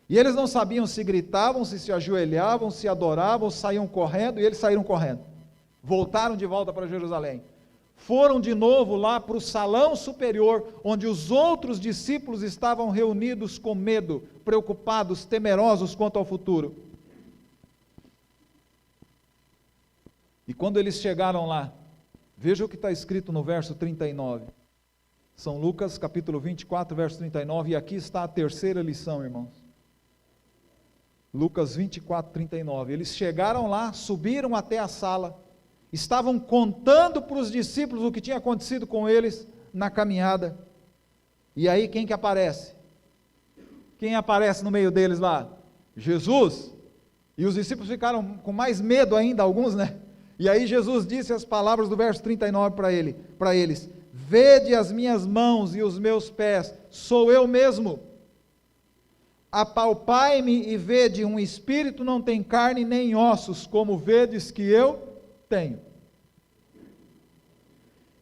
E eles não sabiam se gritavam, se ajoelhavam, se adoravam, saíam correndo, e eles saíram correndo. Voltaram de volta para Jerusalém. Foram de novo lá para o salão superior, onde os outros discípulos estavam reunidos com medo, preocupados, temerosos quanto ao futuro. E quando eles chegaram lá, veja o que está escrito no verso 39. São Lucas, capítulo 24, verso 39, e aqui está a terceira lição, irmãos. Lucas 24, 39. Eles chegaram lá, subiram até a sala, estavam contando para os discípulos o que tinha acontecido com eles na caminhada. E aí quem que aparece? Quem aparece no meio deles lá? Jesus. E os discípulos ficaram com mais medo ainda, alguns, né? E aí Jesus disse as palavras do verso 39 para eles: vede as minhas mãos e os meus pés, sou eu mesmo. Apalpai-me e vede, um espírito não tem carne nem ossos, como vedes que eu tenho.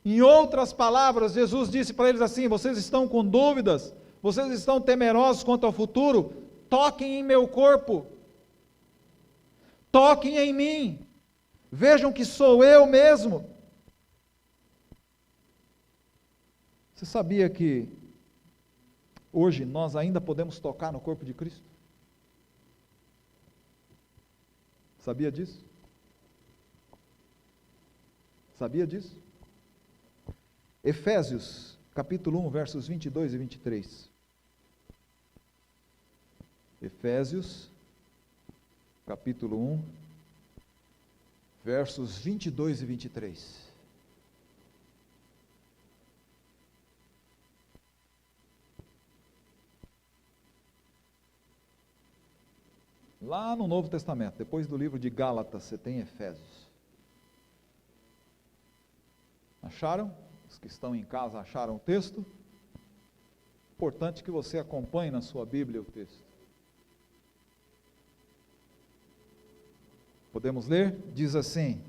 Em outras palavras, Jesus disse para eles assim: vocês estão com dúvidas, vocês estão temerosos quanto ao futuro, toquem em meu corpo, toquem em mim, vejam que sou eu mesmo. Você sabia que hoje nós ainda podemos tocar no corpo de Cristo? Sabia disso? Sabia disso? Efésios, capítulo 1, versos 22 e 23. Efésios, capítulo 1, versos 22 e 23. Lá no Novo Testamento, depois do livro de Gálatas, você tem Efésios. Acharam? Os que estão em casa acharam o texto? Importante que você acompanhe na sua Bíblia o texto. Podemos ler? Diz assim: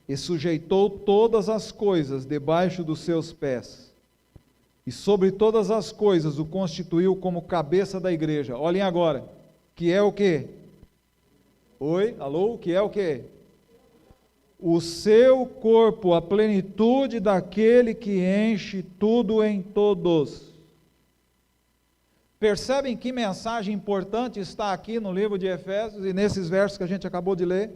e sujeitou todas as coisas debaixo dos seus pés, e sobre todas as coisas o constituiu como cabeça da igreja. Olhem agora, que é o quê? Oi, alô, que é o quê? O seu corpo, a plenitude daquele que enche tudo em todos. Percebem que mensagem importante está aqui no livro de Efésios e nesses versos que a gente acabou de ler?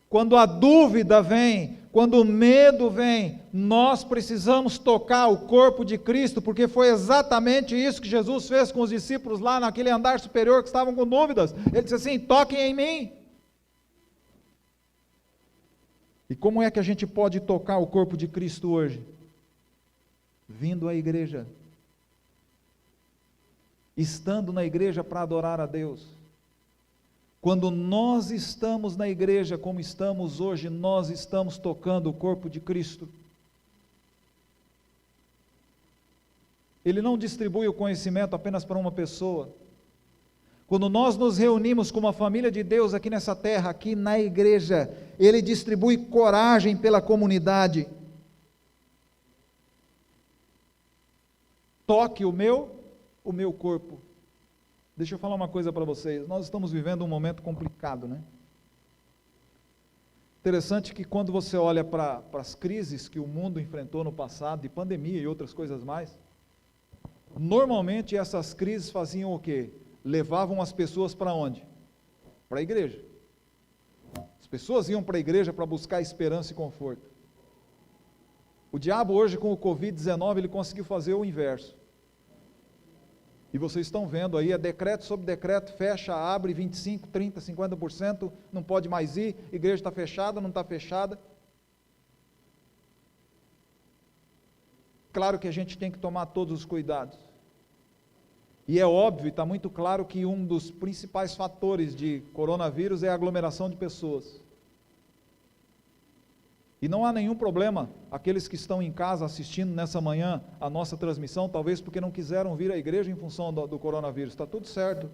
Quando a dúvida vem, quando o medo vem, nós precisamos tocar o corpo de Cristo, porque foi exatamente isso que Jesus fez com os discípulos lá naquele andar superior que estavam com dúvidas. Ele disse assim: toquem em mim. E como é que a gente pode tocar o corpo de Cristo hoje? Vindo à igreja. Estando na igreja para adorar a Deus. Quando nós estamos na igreja como estamos hoje, nós estamos tocando o corpo de Cristo. Ele não distribui o conhecimento apenas para uma pessoa. Quando nós nos reunimos como a família de Deus aqui nessa terra, aqui na igreja, Ele distribui coragem pela comunidade. Toque o meu corpo. Deixa eu falar uma coisa para vocês, nós estamos vivendo um momento complicado, né? Interessante que quando você olha para as crises que o mundo enfrentou no passado, de pandemia e outras coisas mais, normalmente essas crises faziam o quê? Levavam as pessoas para onde? Para a igreja. As pessoas iam para a igreja para buscar esperança e conforto. O diabo hoje com o Covid-19 ele conseguiu fazer o inverso. E vocês estão vendo aí, é decreto sobre decreto, fecha, abre 25%, 30%, 50%, não pode mais ir, igreja está fechada, não está fechada. Claro que a gente tem que tomar todos os cuidados. E é óbvio, está muito claro que um dos principais fatores de coronavírus é a aglomeração de pessoas. E não há nenhum problema, aqueles que estão em casa assistindo nessa manhã a nossa transmissão, talvez porque não quiseram vir à igreja em função do coronavírus, está tudo certo.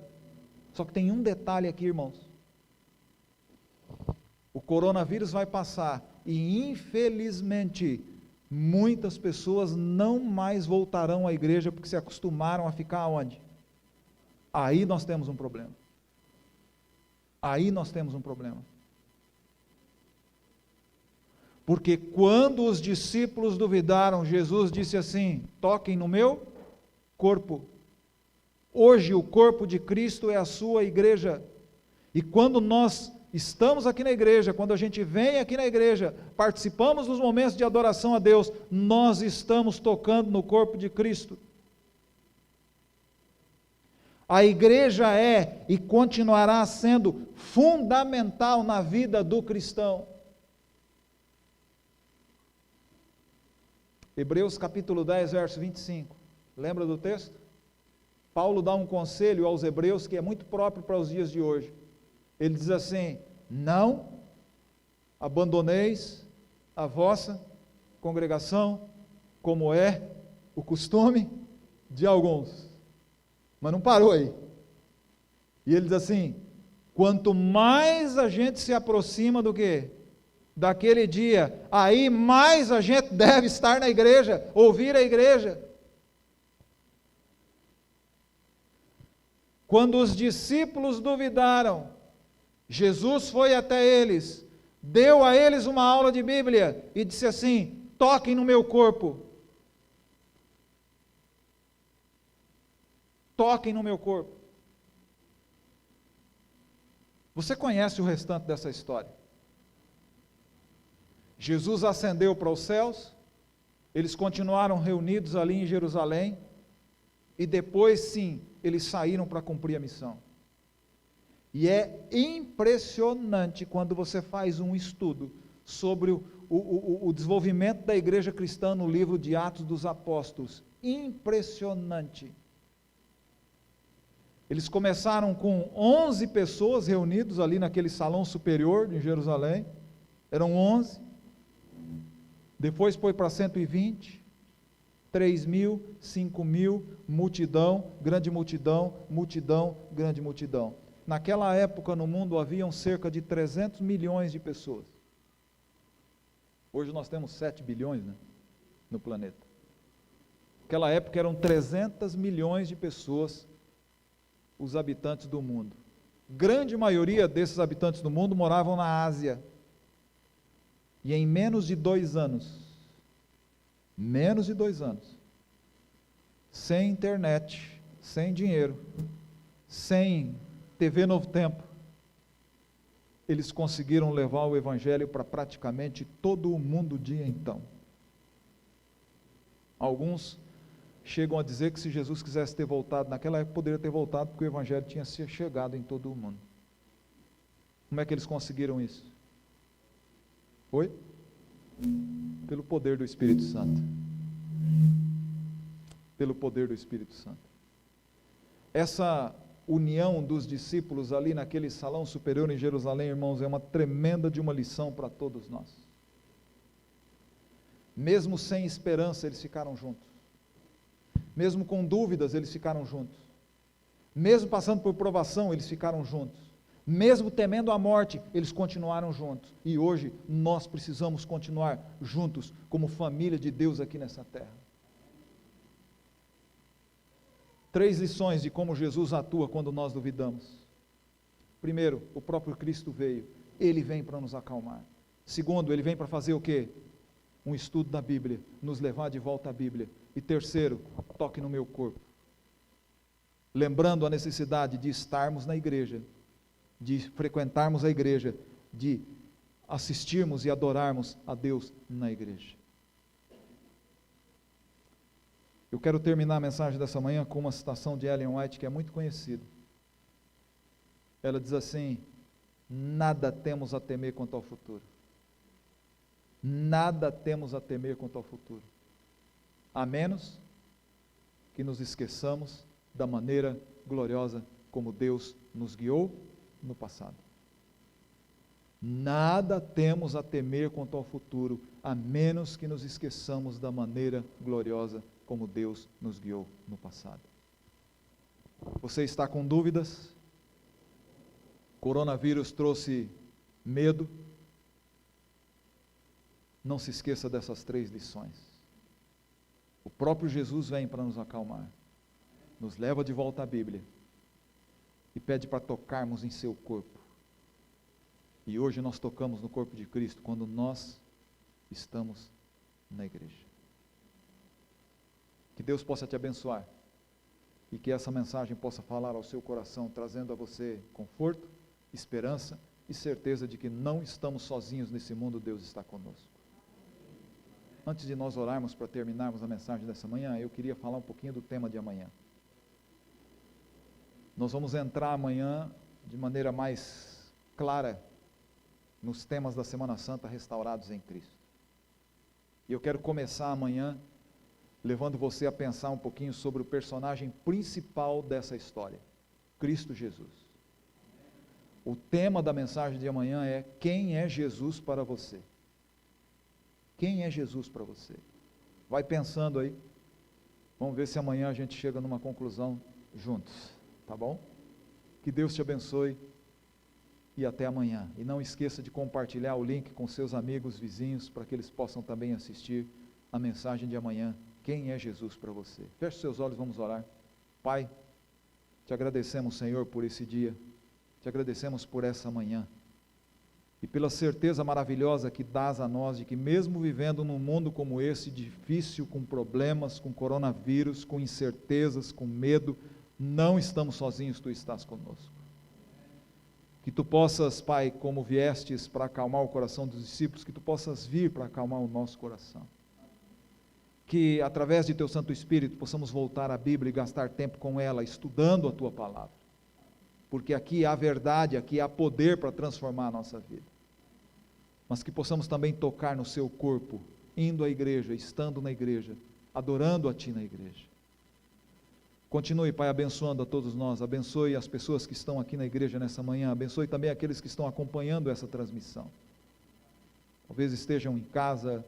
Só que tem um detalhe aqui, irmãos. O coronavírus vai passar e infelizmente muitas pessoas não mais voltarão à igreja porque se acostumaram a ficar onde? Aí nós temos um problema. Aí nós temos um problema. Porque quando os discípulos duvidaram, Jesus disse assim: toquem no meu corpo. Hoje o corpo de Cristo é a sua igreja. E quando nós estamos aqui na igreja, quando a gente vem aqui na igreja, participamos dos momentos de adoração a Deus, nós estamos tocando no corpo de Cristo. A igreja é e continuará sendo fundamental na vida do cristão. Hebreus capítulo 10, verso 25. Lembra do texto? Paulo dá um conselho aos hebreus que é muito próprio para os dias de hoje. Ele diz assim: não abandoneis a vossa congregação, como é o costume de alguns. Mas não parou aí. E ele diz assim: quanto mais a gente se aproxima do quê? Daquele dia, aí mais a gente deve estar na igreja, ouvir a igreja. Quando os discípulos duvidaram, Jesus foi até eles, deu a eles uma aula de Bíblia e disse assim: toquem no meu corpo. Toquem no meu corpo. Você conhece o restante dessa história? Jesus ascendeu para os céus, eles continuaram reunidos ali em Jerusalém, e depois sim, eles saíram para cumprir a missão. E é impressionante quando você faz um estudo sobre o desenvolvimento da igreja cristã no livro de Atos dos Apóstolos. Impressionante. Eles começaram com 11 pessoas reunidos ali naquele salão superior de Jerusalém. Eram 11. Depois foi para 120, 3.000, 5.000, multidão, grande multidão, multidão, grande multidão. Naquela época no mundo haviam cerca de 300 milhões de pessoas. Hoje nós temos 7 bilhões, né, no planeta. Naquela época eram 300 milhões de pessoas, os habitantes do mundo. Grande maioria desses habitantes do mundo moravam na Ásia. E em menos de 2 anos, sem internet, sem dinheiro, sem TV Novo Tempo, eles conseguiram levar o evangelho para praticamente todo o mundo de então. Alguns chegam a dizer que se Jesus quisesse ter voltado naquela época, poderia ter voltado porque o evangelho tinha chegado em todo o mundo. Como é que eles conseguiram isso? Foi? Pelo poder do Espírito Santo. Pelo poder do Espírito Santo. Essa união dos discípulos ali naquele salão superior em Jerusalém, irmãos, é uma tremenda de uma lição para todos nós. Mesmo sem esperança, eles ficaram juntos. Mesmo com dúvidas, eles ficaram juntos. Mesmo passando por provação, eles ficaram juntos. Mesmo temendo a morte, eles continuaram juntos. E hoje nós precisamos continuar juntos como família de Deus aqui nessa terra. 3 lições de como Jesus atua quando nós duvidamos. Primeiro, o próprio Cristo veio. Ele vem para nos acalmar. Segundo, ele vem para fazer o quê? Um estudo da Bíblia, nos levar de volta à Bíblia. E terceiro, toque no meu corpo. Lembrando a necessidade de estarmos na igreja, de frequentarmos a igreja, de assistirmos e adorarmos a Deus na igreja. Eu quero terminar a mensagem dessa manhã com uma citação de Ellen White que é muito conhecida. Ela diz assim: nada temos a temer quanto ao futuro. Nada temos a temer quanto ao futuro, a menos que nos esqueçamos da maneira gloriosa como Deus nos guiou no passado. Nada temos a temer quanto ao futuro, a menos que nos esqueçamos da maneira gloriosa como Deus nos guiou no passado. Você está com dúvidas? Coronavírus trouxe medo? Não se esqueça dessas 3 lições. O próprio Jesus vem para nos acalmar, nos leva de volta à Bíblia e pede para tocarmos em seu corpo. E hoje nós tocamos no corpo de Cristo quando nós estamos na igreja. Que Deus possa te abençoar e que essa mensagem possa falar ao seu coração, trazendo a você conforto, esperança e certeza de que não estamos sozinhos nesse mundo, Deus está conosco. Antes de nós orarmos para terminarmos a mensagem dessa manhã, eu queria falar um pouquinho do tema de amanhã. Nós vamos entrar amanhã de maneira mais clara nos temas da Semana Santa restaurados em Cristo. E eu quero começar amanhã levando você a pensar um pouquinho sobre o personagem principal dessa história, Cristo Jesus. O tema da mensagem de amanhã é: quem é Jesus para você? Quem é Jesus para você? Vai pensando aí. Vamos ver se amanhã a gente chega numa conclusão juntos, tá bom? Que Deus te abençoe e até amanhã. E não esqueça de compartilhar o link com seus amigos, vizinhos, para que eles possam também assistir a mensagem de amanhã. Quem é Jesus para você? Feche seus olhos, vamos orar. Pai, te agradecemos, Senhor, por esse dia. Te agradecemos por essa manhã. E pela certeza maravilhosa que dás a nós de que mesmo vivendo num mundo como esse, difícil, com problemas, com coronavírus, com incertezas, com medo, não estamos sozinhos, Tu estás conosco. Que tu possas, Pai, como viestes para acalmar o coração dos discípulos, que tu possas vir para acalmar o nosso coração. Que através de teu Santo Espírito possamos voltar à Bíblia e gastar tempo com ela, estudando a tua palavra. Porque aqui há verdade, aqui há poder para transformar a nossa vida. Mas que possamos também tocar no seu corpo, indo à igreja, estando na igreja, adorando a ti na igreja. Continue, Pai, abençoando a todos nós, abençoe as pessoas que estão aqui na igreja nessa manhã, abençoe também aqueles que estão acompanhando essa transmissão. Talvez estejam em casa,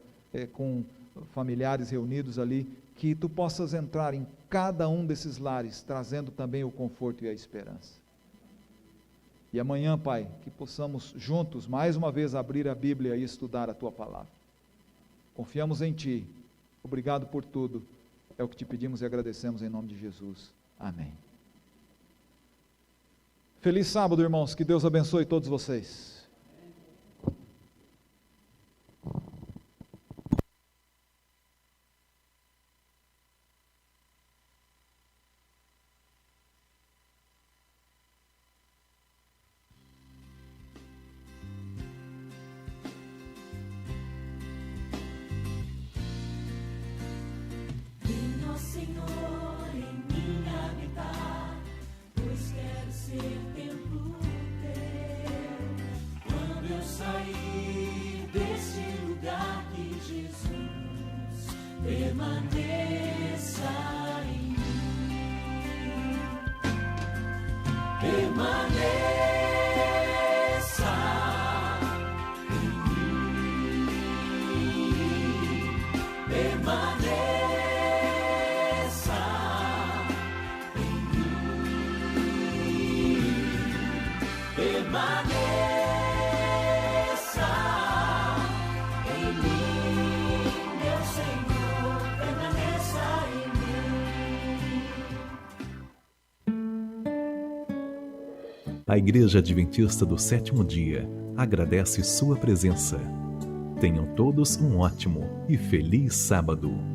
com familiares reunidos ali, que tu possas entrar em cada um desses lares, trazendo também o conforto e a esperança. E amanhã, Pai, que possamos juntos, mais uma vez, abrir a Bíblia e estudar a tua palavra. Confiamos em ti, obrigado por tudo. É o que te pedimos e agradecemos em nome de Jesus. Amém. Feliz sábado, irmãos. Que Deus abençoe todos vocês. Senhor, em mim habitar, pois quero ser templo teu. Quando eu sair deste lugar, que Jesus permaneça em mim. Permaneça em mim. Permaneça. Permaneça em mim, meu Senhor, permaneça em mim. A Igreja Adventista do Sétimo Dia agradece sua presença. Tenham todos um ótimo e feliz sábado.